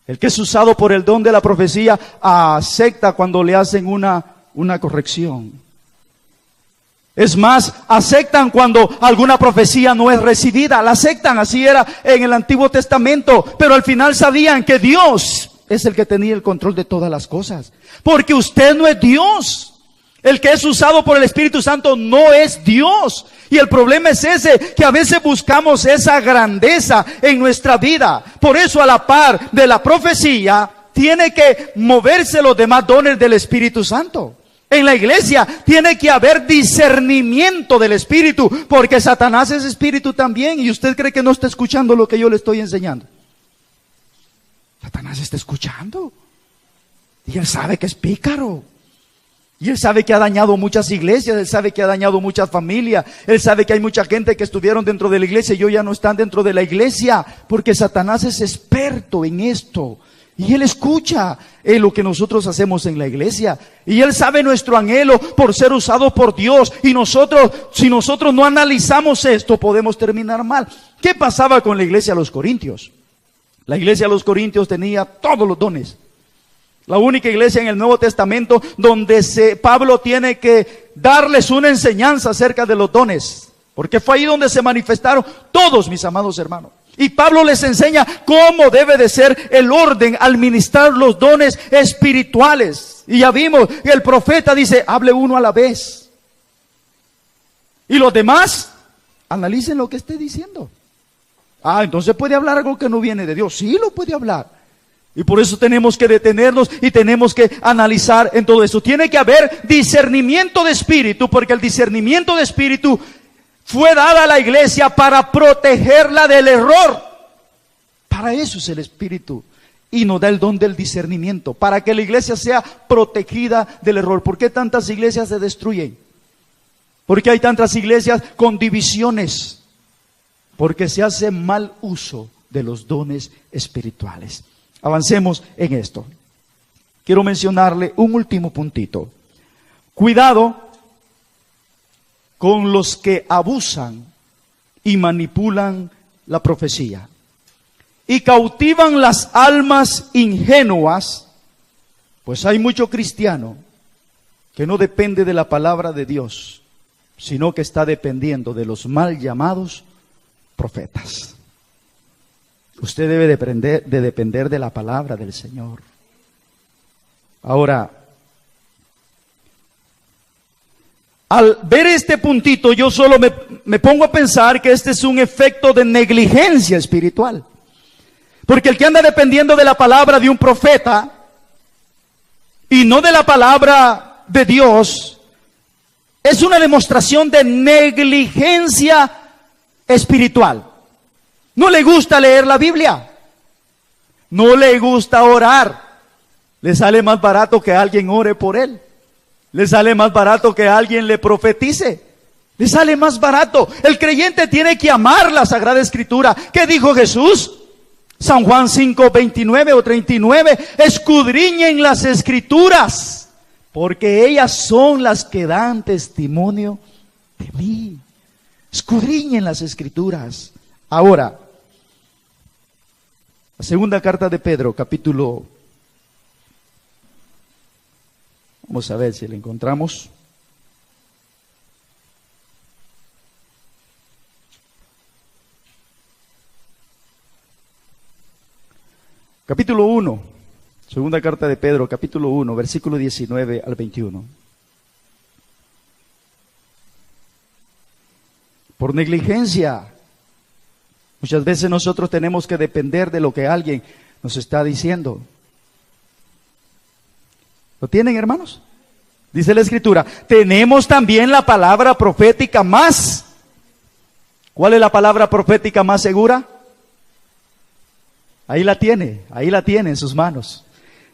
S1: El que es usado por el don de la profecía acepta cuando le hacen una corrección. Es más, aceptan cuando alguna profecía no es recibida. La aceptan, así era en el Antiguo Testamento. Pero al final sabían que Dios es el que tenía el control de todas las cosas. Porque usted no es Dios. El que es usado por el Espíritu Santo no es Dios. Y el problema es ese, que a veces buscamos esa grandeza en nuestra vida. Por eso, a la par de la profecía, tiene que moverse los demás dones del Espíritu Santo. En la iglesia tiene que haber discernimiento del Espíritu, porque Satanás es espíritu también. Y usted cree que no está escuchando lo que yo le estoy enseñando. Satanás está escuchando. Y él sabe que es pícaro. Y él sabe que ha dañado muchas iglesias, él sabe que ha dañado muchas familias, él sabe que hay mucha gente que estuvieron dentro de la iglesia y hoy ya no están dentro de la iglesia, porque Satanás es experto en esto. Y él escucha lo que nosotros hacemos en la iglesia. Y él sabe nuestro anhelo por ser usado por Dios. Y nosotros, si nosotros no analizamos esto, podemos terminar mal. ¿Qué pasaba con la iglesia de los Corintios? La iglesia de los Corintios tenía todos los dones. La única iglesia en el Nuevo Testamento donde Pablo tiene que darles una enseñanza acerca de los dones. Porque fue ahí donde se manifestaron todos, mis amados hermanos. Y Pablo les enseña cómo debe de ser el orden al ministrar los dones espirituales. Y ya vimos que el profeta dice, hable uno a la vez. Y los demás, analicen lo que esté diciendo. Entonces puede hablar algo que no viene de Dios. Sí, lo puede hablar. Y por eso tenemos que detenernos y tenemos que analizar en todo eso. Tiene que haber discernimiento de espíritu, porque el discernimiento de espíritu fue dada a la iglesia para protegerla del error. Para eso es el Espíritu. Y nos da el don del discernimiento, para que la iglesia sea protegida del error. ¿Por qué tantas iglesias se destruyen? ¿Por qué hay tantas iglesias con divisiones? Porque se hace mal uso de los dones espirituales. Avancemos en esto. Quiero mencionarle un último puntito. Cuidado con los que abusan y manipulan la profecía y cautivan las almas ingenuas, pues hay mucho cristiano que no depende de la palabra de Dios, sino que está dependiendo de los mal llamados profetas. Usted debe de depender de la palabra del Señor. Ahora, al ver este puntito, yo solo me pongo a pensar que este es un efecto de negligencia espiritual. Porque el que anda dependiendo de la palabra de un profeta y no de la palabra de Dios, es una demostración de negligencia espiritual. No le gusta leer la Biblia, no le gusta orar, le sale más barato que alguien ore por él, le sale más barato que alguien le profetice, le sale más barato. El creyente tiene que amar la Sagrada Escritura. ¿Qué dijo Jesús? San Juan 5:29 o 39, escudriñen las Escrituras, porque ellas son las que dan testimonio de mí. Escudriñen las Escrituras. Ahora, la segunda carta de Pedro, capítulo, vamos a ver si la encontramos. Capítulo 1, segunda carta de Pedro, capítulo 1, versículo 19 al 21. por negligencia. Muchas veces nosotros tenemos que depender de lo que alguien nos está diciendo. ¿Lo tienen, hermanos? Dice la Escritura, tenemos también la palabra profética más. ¿Cuál es la palabra profética más segura? Ahí la tiene en sus manos.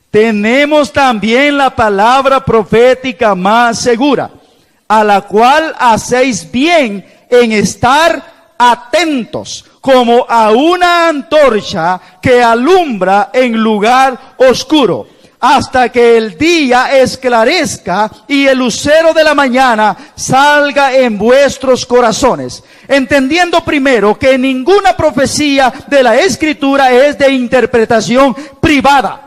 S1: Tenemos también la palabra profética más segura, a la cual hacéis bien en estar atentos, como a una antorcha que alumbra en lugar oscuro, hasta que el día esclarezca y el lucero de la mañana salga en vuestros corazones, entendiendo primero que ninguna profecía de la Escritura es de interpretación privada.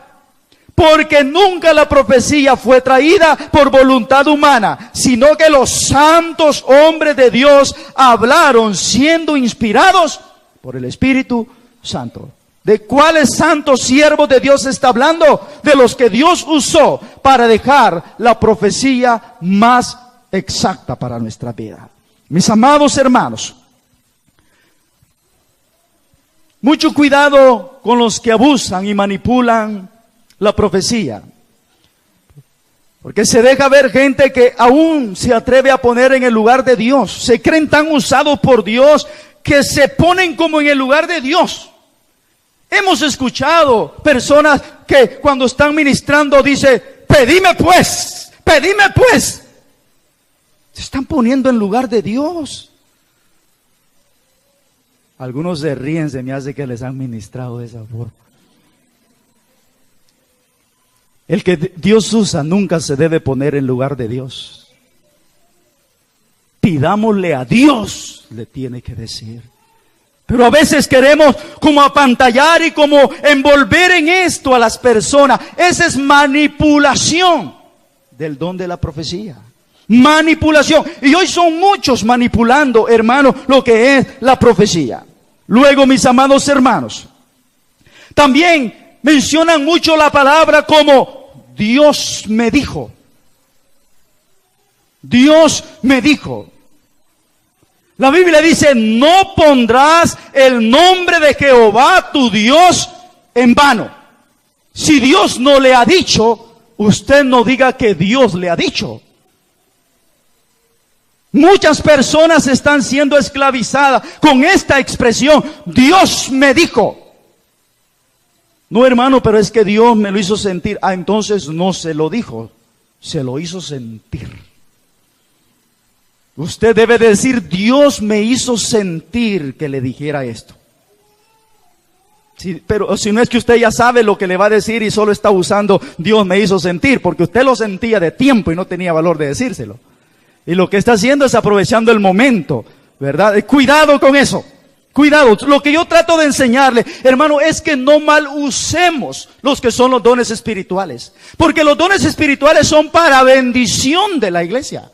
S1: Porque nunca la profecía fue traída por voluntad humana, sino que los santos hombres de Dios hablaron siendo inspirados por el Espíritu Santo. ¿De cuáles santos siervos de Dios está hablando? De los que Dios usó para dejar la profecía más exacta para nuestra vida. Mis amados hermanos, mucho cuidado con los que abusan y manipulan la profecía. Porque se deja ver gente que aún se atreve a poner en el lugar de Dios. Se creen tan usados por Dios que se ponen como en el lugar de Dios. Hemos escuchado personas que cuando están ministrando dice, pedime pues. Se están poniendo en lugar de Dios. Algunos se ríen, se me hace que les han ministrado de esa forma. El que Dios usa nunca se debe poner en lugar de Dios. Pidámosle a Dios, le tiene que decir. Pero a veces queremos como apantallar y como envolver en esto a las personas. Esa es manipulación del don de la profecía. Manipulación. Y hoy son muchos manipulando, hermano, lo que es la profecía. Luego, mis amados hermanos, también mencionan mucho la palabra como Dios me dijo. Dios me dijo. La Biblia dice, no pondrás el nombre de Jehová tu Dios en vano. Si Dios no le ha dicho, usted no diga que Dios le ha dicho. Muchas personas están siendo esclavizadas con esta expresión, Dios me dijo. No, hermano, pero es que Dios me lo hizo sentir. Ah, entonces no se lo dijo, se lo hizo sentir. Usted debe decir, Dios me hizo sentir que le dijera esto. Sí, pero si no es que usted ya sabe lo que le va a decir y solo está usando, Dios me hizo sentir, porque usted lo sentía de tiempo y no tenía valor de decírselo. Y lo que está haciendo es aprovechando el momento, ¿verdad? Cuidado con eso. Cuidado, lo que yo trato de enseñarle, hermano, es que no mal usemos los que son los dones espirituales. Porque los dones espirituales son para bendición de la iglesia.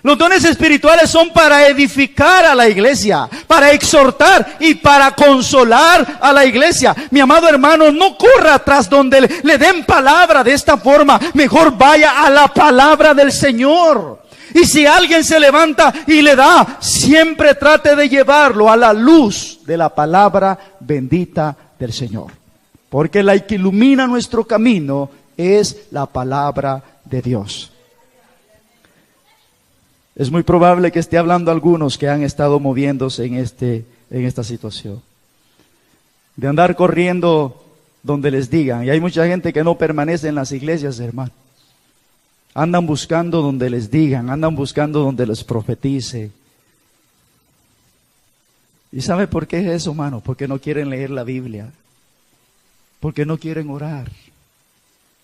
S1: Los dones espirituales son para edificar a la iglesia, para exhortar y para consolar a la iglesia. Mi amado hermano, no corra atrás donde le den palabra de esta forma. Mejor vaya a la palabra del Señor. Y si alguien se levanta y le da, siempre trate de llevarlo a la luz de la palabra bendita del Señor. Porque la que ilumina nuestro camino es la palabra de Dios. Es muy probable que esté hablando algunos que han estado moviéndose en esta situación. De andar corriendo donde les digan. Y hay mucha gente que no permanece en las iglesias, hermano. Andan buscando donde les digan, andan buscando donde les profetice. ¿Y sabe por qué es eso, hermano? Porque no quieren leer la Biblia. Porque no quieren orar.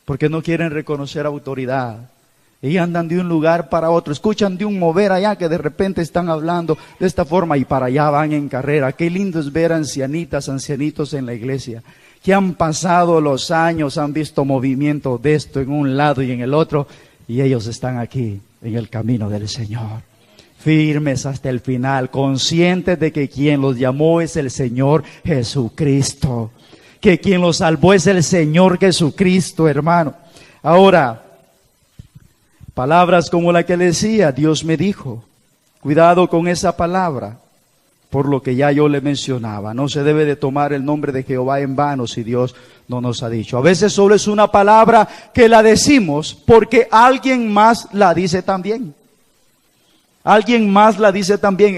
S1: Porque no quieren reconocer autoridad. Y andan de un lugar para otro, escuchan de un mover allá que de repente están hablando de esta forma y para allá van en carrera. Qué lindo es ver ancianitas, ancianitos en la iglesia, que han pasado los años, han visto movimiento de esto en un lado y en el otro, y ellos están aquí en el camino del Señor, firmes hasta el final, conscientes de que quien los llamó es el Señor Jesucristo, que quien los salvó es el Señor Jesucristo, hermano. Ahora, palabras como la que le decía, Dios me dijo. Cuidado con esa palabra. por lo que ya yo le mencionaba. No se debe de tomar el nombre de Jehová en vano si Dios no nos ha dicho. A veces solo es una palabra que la decimos porque alguien más la dice también. Alguien más la dice también,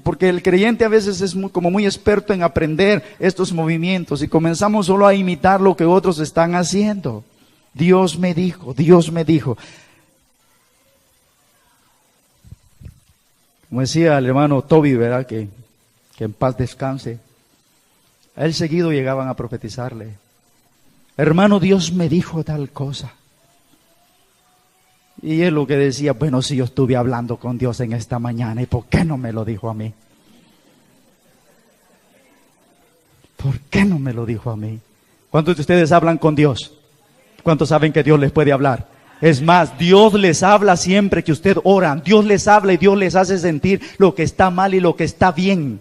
S1: porque el creyente a veces es como muy experto en aprender estos movimientos y comenzamos solo a imitar lo que otros están haciendo. Dios me dijo, Dios me dijo. Como decía el hermano Toby, ¿verdad? Que en paz descanse. A él seguido llegaban a profetizarle. Hermano, Dios me dijo tal cosa. Y él lo que decía, bueno, si yo estuve hablando con Dios en esta mañana, ¿y por qué no me lo dijo a mí? ¿Por qué no me lo dijo a mí? ¿Cuántos de ustedes hablan con Dios? ¿Cuántos saben que Dios les puede hablar? Es más, Dios les habla siempre que usted ora. Dios les habla y Dios les hace sentir lo que está mal y lo que está bien.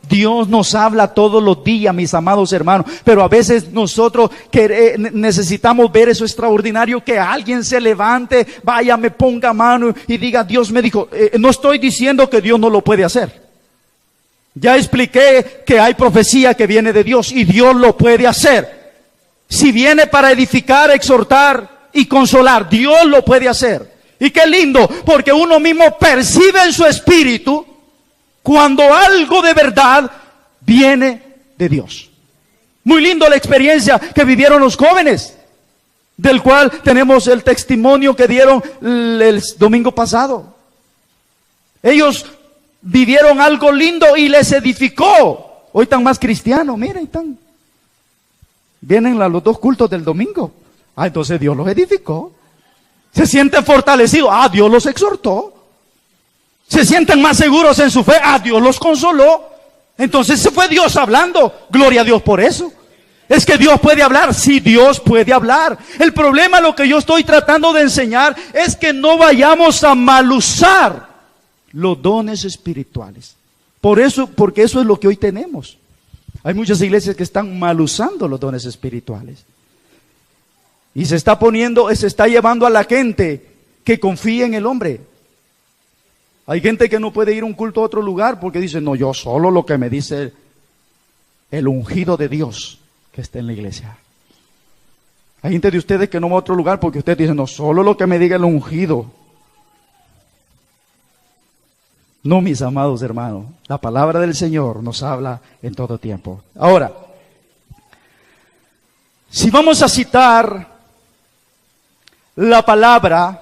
S1: Dios nos habla todos los días, mis amados hermanos, pero a veces nosotros necesitamos ver eso extraordinario, que alguien se levante, vaya, me ponga mano y diga, Dios me dijo. No estoy diciendo que Dios no lo puede hacer. Ya expliqué que hay profecía que viene de Dios y Dios lo puede hacer. Si viene para edificar, exhortar y consolar, Dios lo puede hacer. Y qué lindo, porque uno mismo percibe en su espíritu cuando algo de verdad viene de Dios. Muy lindo la experiencia que vivieron los jóvenes, del cual tenemos el testimonio que dieron el domingo pasado. Ellos vivieron algo lindo y les edificó. Hoy están más cristianos, miren, vienen los 2 cultos del domingo. Entonces Dios los edificó. Se sienten fortalecidos. Dios los exhortó. Se sienten más seguros en su fe. Dios los consoló. Entonces se fue Dios hablando. Gloria a Dios por eso. Es que Dios puede hablar. Sí, Dios puede hablar. El problema, lo que yo estoy tratando de enseñar, es que no vayamos a mal usar los dones espirituales. Porque eso es lo que hoy tenemos. Hay muchas iglesias que están mal usando los dones espirituales. Y se está llevando a la gente que confía en el hombre. Hay gente que no puede ir a un culto a otro lugar porque dice, no, yo solo lo que me dice el ungido de Dios que está en la iglesia. Hay gente de ustedes que no va a otro lugar porque ustedes dicen, no, solo lo que me diga el ungido. No, mis amados hermanos, la palabra del Señor nos habla en todo tiempo. Ahora, si vamos a citar la palabra,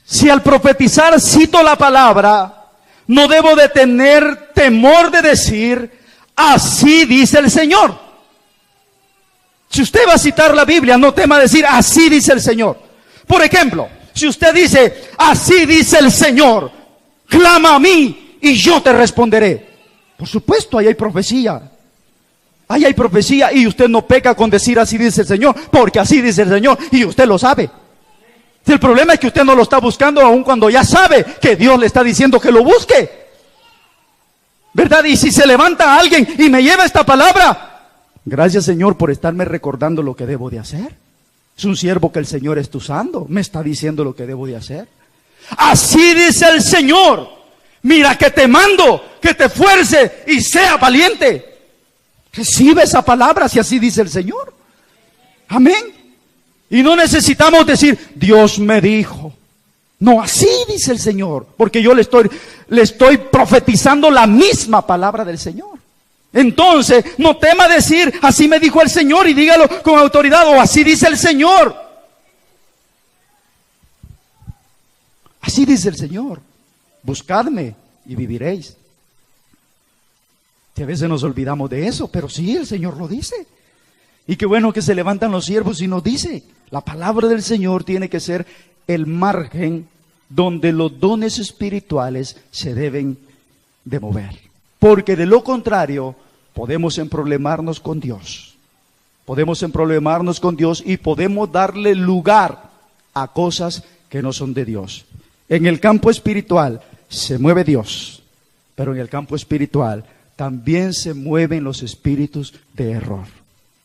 S1: si al profetizar cito la palabra, no debo de tener temor de decir, así dice el Señor. Si usted va a citar la Biblia, no tema decir, así dice el Señor. Por ejemplo, si usted dice, así dice el Señor, clama a mí y yo te responderé. Por supuesto, ahí hay profecía. Ahí hay profecía y usted no peca con decir así dice el Señor, porque así dice el Señor y usted lo sabe. El problema es que usted no lo está buscando aun cuando ya sabe que Dios le está diciendo que lo busque. ¿Verdad? Y si se levanta alguien y me lleva esta palabra, gracias Señor por estarme recordando lo que debo de hacer. Es un siervo que el Señor está usando, me está diciendo lo que debo de hacer. Así dice el Señor, mira que te mando, que te fuerce y sea valiente. Recibe esa palabra si así dice el Señor. Amén. Y no necesitamos decir, Dios me dijo. No, así dice el Señor. Porque yo le estoy profetizando la misma palabra del Señor. Entonces, no tema decir, así me dijo el Señor, y dígalo con autoridad, o así dice el Señor. Así dice el Señor. Buscadme y viviréis. Que a veces nos olvidamos de eso, pero sí, el Señor lo dice. Y qué bueno que se levantan los siervos y nos dice, la palabra del Señor tiene que ser el margen donde los dones espirituales se deben de mover. Porque de lo contrario, podemos emproblemarnos con Dios. Podemos emproblemarnos con Dios y podemos darle lugar a cosas que no son de Dios. En el campo espiritual se mueve Dios, pero en el campo espiritual también se mueven los espíritus de error.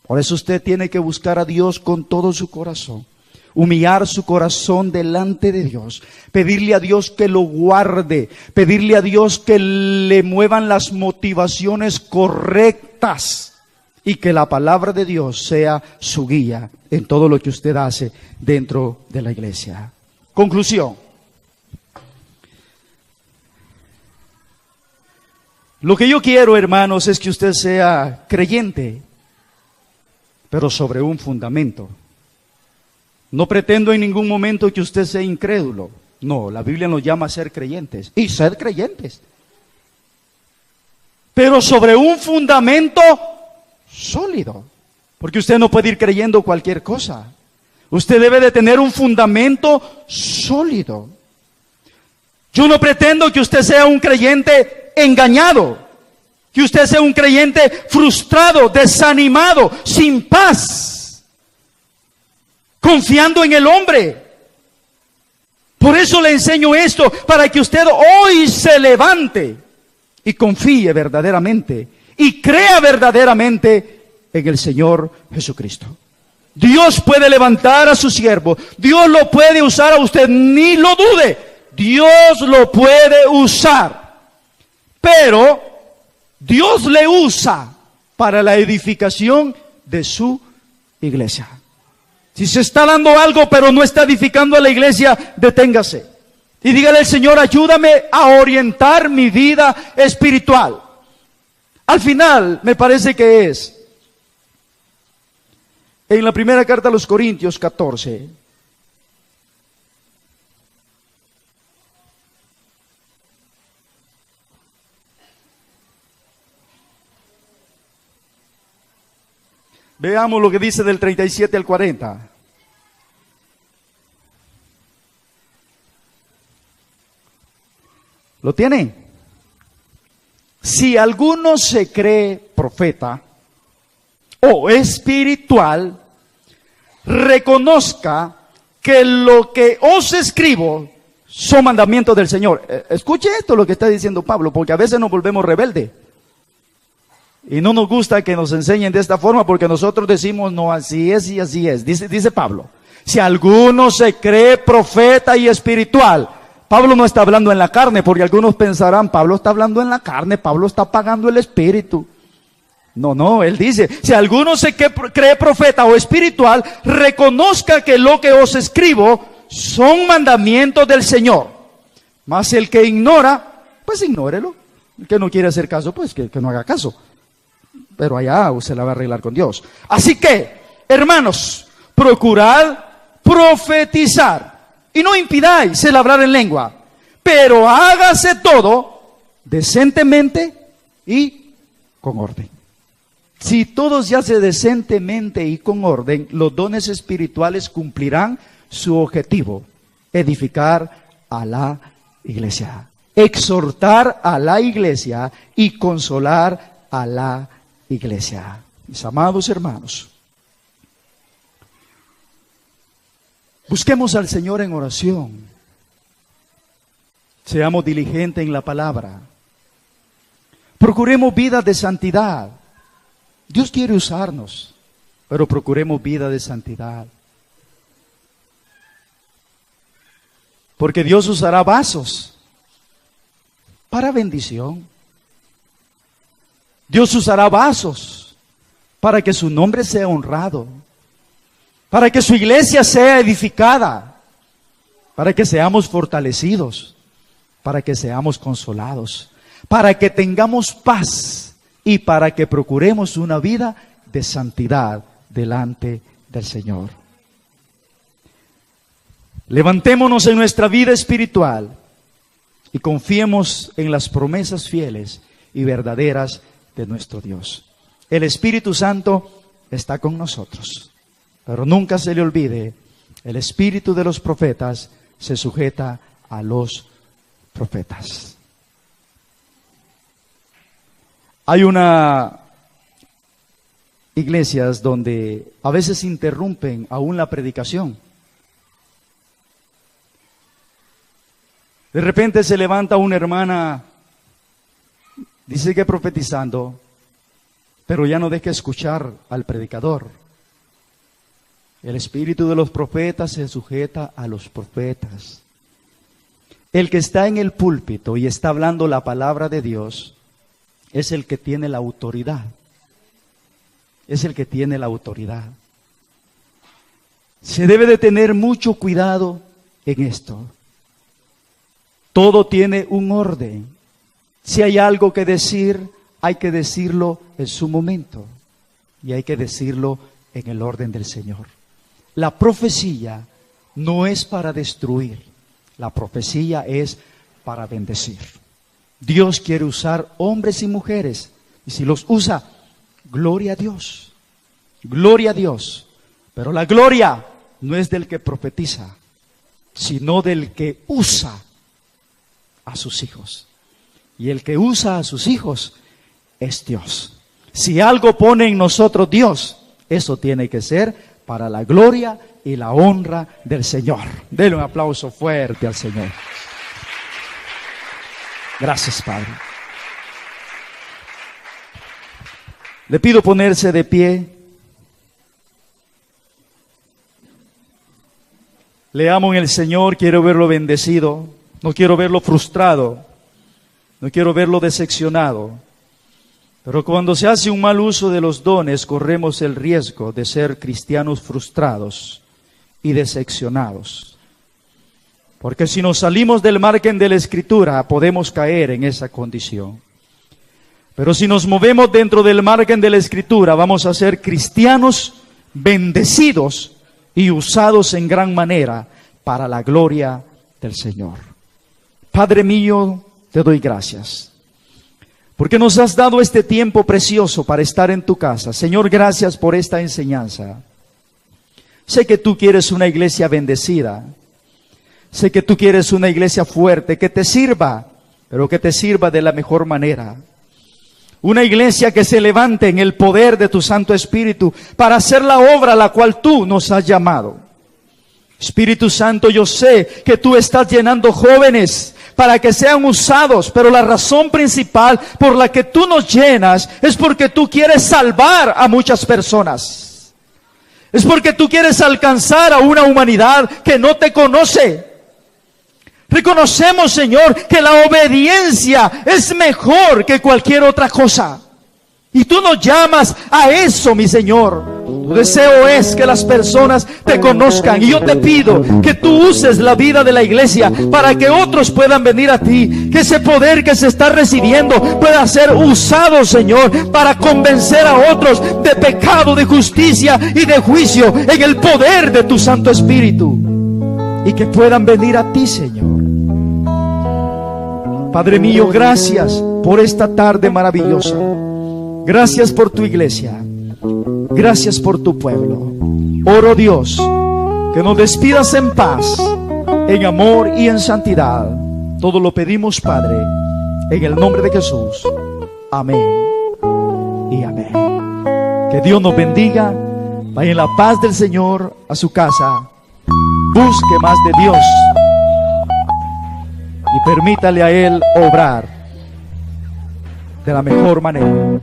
S1: Por eso usted tiene que buscar a Dios con todo su corazón. humillar su corazón delante de Dios, pedirle a Dios que lo guarde, pedirle a Dios que le muevan las motivaciones correctas y que la palabra de Dios sea su guía en todo lo que usted hace dentro de la iglesia. Conclusión. Lo que yo quiero, hermanos, es que usted sea creyente, pero sobre un fundamento. No pretendo en ningún momento que usted sea incrédulo. No, la Biblia nos llama a ser creyentes y ser creyentes. Pero sobre un fundamento sólido. Porque usted no puede ir creyendo cualquier cosa. Usted debe de tener un fundamento sólido. Yo no pretendo que usted sea un creyente engañado, que usted sea un creyente frustrado, desanimado, sin paz, confiando en el hombre. Por eso le enseño esto, para que usted hoy se levante y confíe verdaderamente y crea verdaderamente en el Señor Jesucristo. Dios puede levantar a su siervo, Dios lo puede usar a usted, ni lo dude, Dios lo puede usar. Pero Dios le usa para la edificación de su iglesia. Si se está dando algo pero no está edificando a la iglesia, deténgase y dígale al Señor: ayúdame a orientar mi vida espiritual. Al final, me parece que es en la primera carta a los Corintios 14. Veamos lo que dice del 37 al 40. ¿Lo tienen? Si alguno se cree profeta o espiritual, reconozca que lo que os escribo son mandamientos del Señor. Escuche esto, lo que está diciendo Pablo, porque a veces nos volvemos rebeldes. Y no nos gusta que nos enseñen de esta forma, porque nosotros decimos: no, así es y así es. Dice Pablo: si alguno se cree profeta y espiritual. Pablo no está hablando en la carne, porque algunos pensarán: Pablo está hablando en la carne, Pablo está pagando el espíritu. No, él dice: si alguno se cree profeta o espiritual, reconozca que lo que os escribo son mandamientos del Señor. Mas el que ignora, pues ignórelo. El que no quiere hacer caso, pues que no haga caso. Pero allá se la va a arreglar con Dios. Así que, hermanos, procurad profetizar. Y no impidáis el hablar en lengua, pero hágase todo decentemente y con orden. Si todo se hace decentemente y con orden, los dones espirituales cumplirán su objetivo: edificar a la iglesia, exhortar a la iglesia y consolar a la iglesia. Mis amados hermanos, busquemos al Señor en oración. Seamos diligentes en la palabra. Procuremos vida de santidad. Dios quiere usarnos, pero procuremos vida de santidad. Porque Dios usará vasos para bendición. Dios usará vasos para que su nombre sea honrado, para que su iglesia sea edificada, para que seamos fortalecidos, para que seamos consolados, para que tengamos paz y para que procuremos una vida de santidad delante del Señor. Levantémonos en nuestra vida espiritual y confiemos en las promesas fieles y verdaderas de nuestro Dios. El Espíritu Santo está con nosotros, pero nunca se le olvide: el espíritu de los profetas se sujeta a los profetas. Hay iglesias donde a veces interrumpen aún la predicación. De repente se levanta una hermana, dice que profetizando, pero ya no deja escuchar al predicador. El espíritu de los profetas se sujeta a los profetas. El que está en el púlpito y está hablando la palabra de Dios es el que tiene la autoridad. Es el que tiene la autoridad. Se debe de tener mucho cuidado en esto. Todo tiene un orden. Si hay algo que decir, hay que decirlo en su momento. Y hay que decirlo en el orden del Señor. La profecía no es para destruir. La profecía es para bendecir. Dios quiere usar hombres y mujeres. Y si los usa, gloria a Dios. Gloria a Dios. Pero la gloria no es del que profetiza, sino del que usa a sus hijos. Y el que usa a sus hijos es Dios. Si algo pone en nosotros Dios, eso tiene que ser para la gloria y la honra del Señor. Denle un aplauso fuerte al Señor. Gracias, Padre. Le pido ponerse de pie. Le amo en el Señor, quiero verlo bendecido, no quiero verlo frustrado, no quiero verlo decepcionado. Pero cuando se hace un mal uso de los dones, corremos el riesgo de ser cristianos frustrados y decepcionados. Porque si nos salimos del margen de la Escritura, podemos caer en esa condición. Pero si nos movemos dentro del margen de la Escritura, vamos a ser cristianos bendecidos y usados en gran manera para la gloria del Señor. Padre mío, te doy gracias, porque nos has dado este tiempo precioso para estar en tu casa. Señor, gracias por esta enseñanza. Sé que tú quieres una iglesia bendecida. Sé que tú quieres una iglesia fuerte, que te sirva, pero que te sirva de la mejor manera. Una iglesia que se levante en el poder de tu Santo Espíritu para hacer la obra a la cual tú nos has llamado. Espíritu Santo, yo sé que tú estás llenando jóvenes para que sean usados, pero la razón principal por la que tú nos llenas es porque tú quieres salvar a muchas personas. Es porque tú quieres alcanzar a una humanidad que no te conoce. Reconocemos, Señor, que la obediencia es mejor que cualquier otra cosa. Y tú nos llamas a eso, mi Señor. Tu deseo es que las personas te conozcan. Y yo te pido que tú uses la vida de la iglesia para que otros puedan venir a ti. Que ese poder que se está recibiendo pueda ser usado, Señor, para convencer a otros de pecado, de justicia y de juicio en el poder de tu Santo Espíritu. Y que puedan venir a ti, Señor. Padre mío, gracias por esta tarde maravillosa. Gracias por tu iglesia. Gracias por tu pueblo. Oro, Dios, que nos despidas en paz, en amor y en santidad. Todo lo pedimos, Padre, en el nombre de Jesús. Amén y amén. Que Dios nos bendiga. Vaya en la paz del Señor a su casa. Busque más de Dios y permítale a Él obrar de la mejor manera.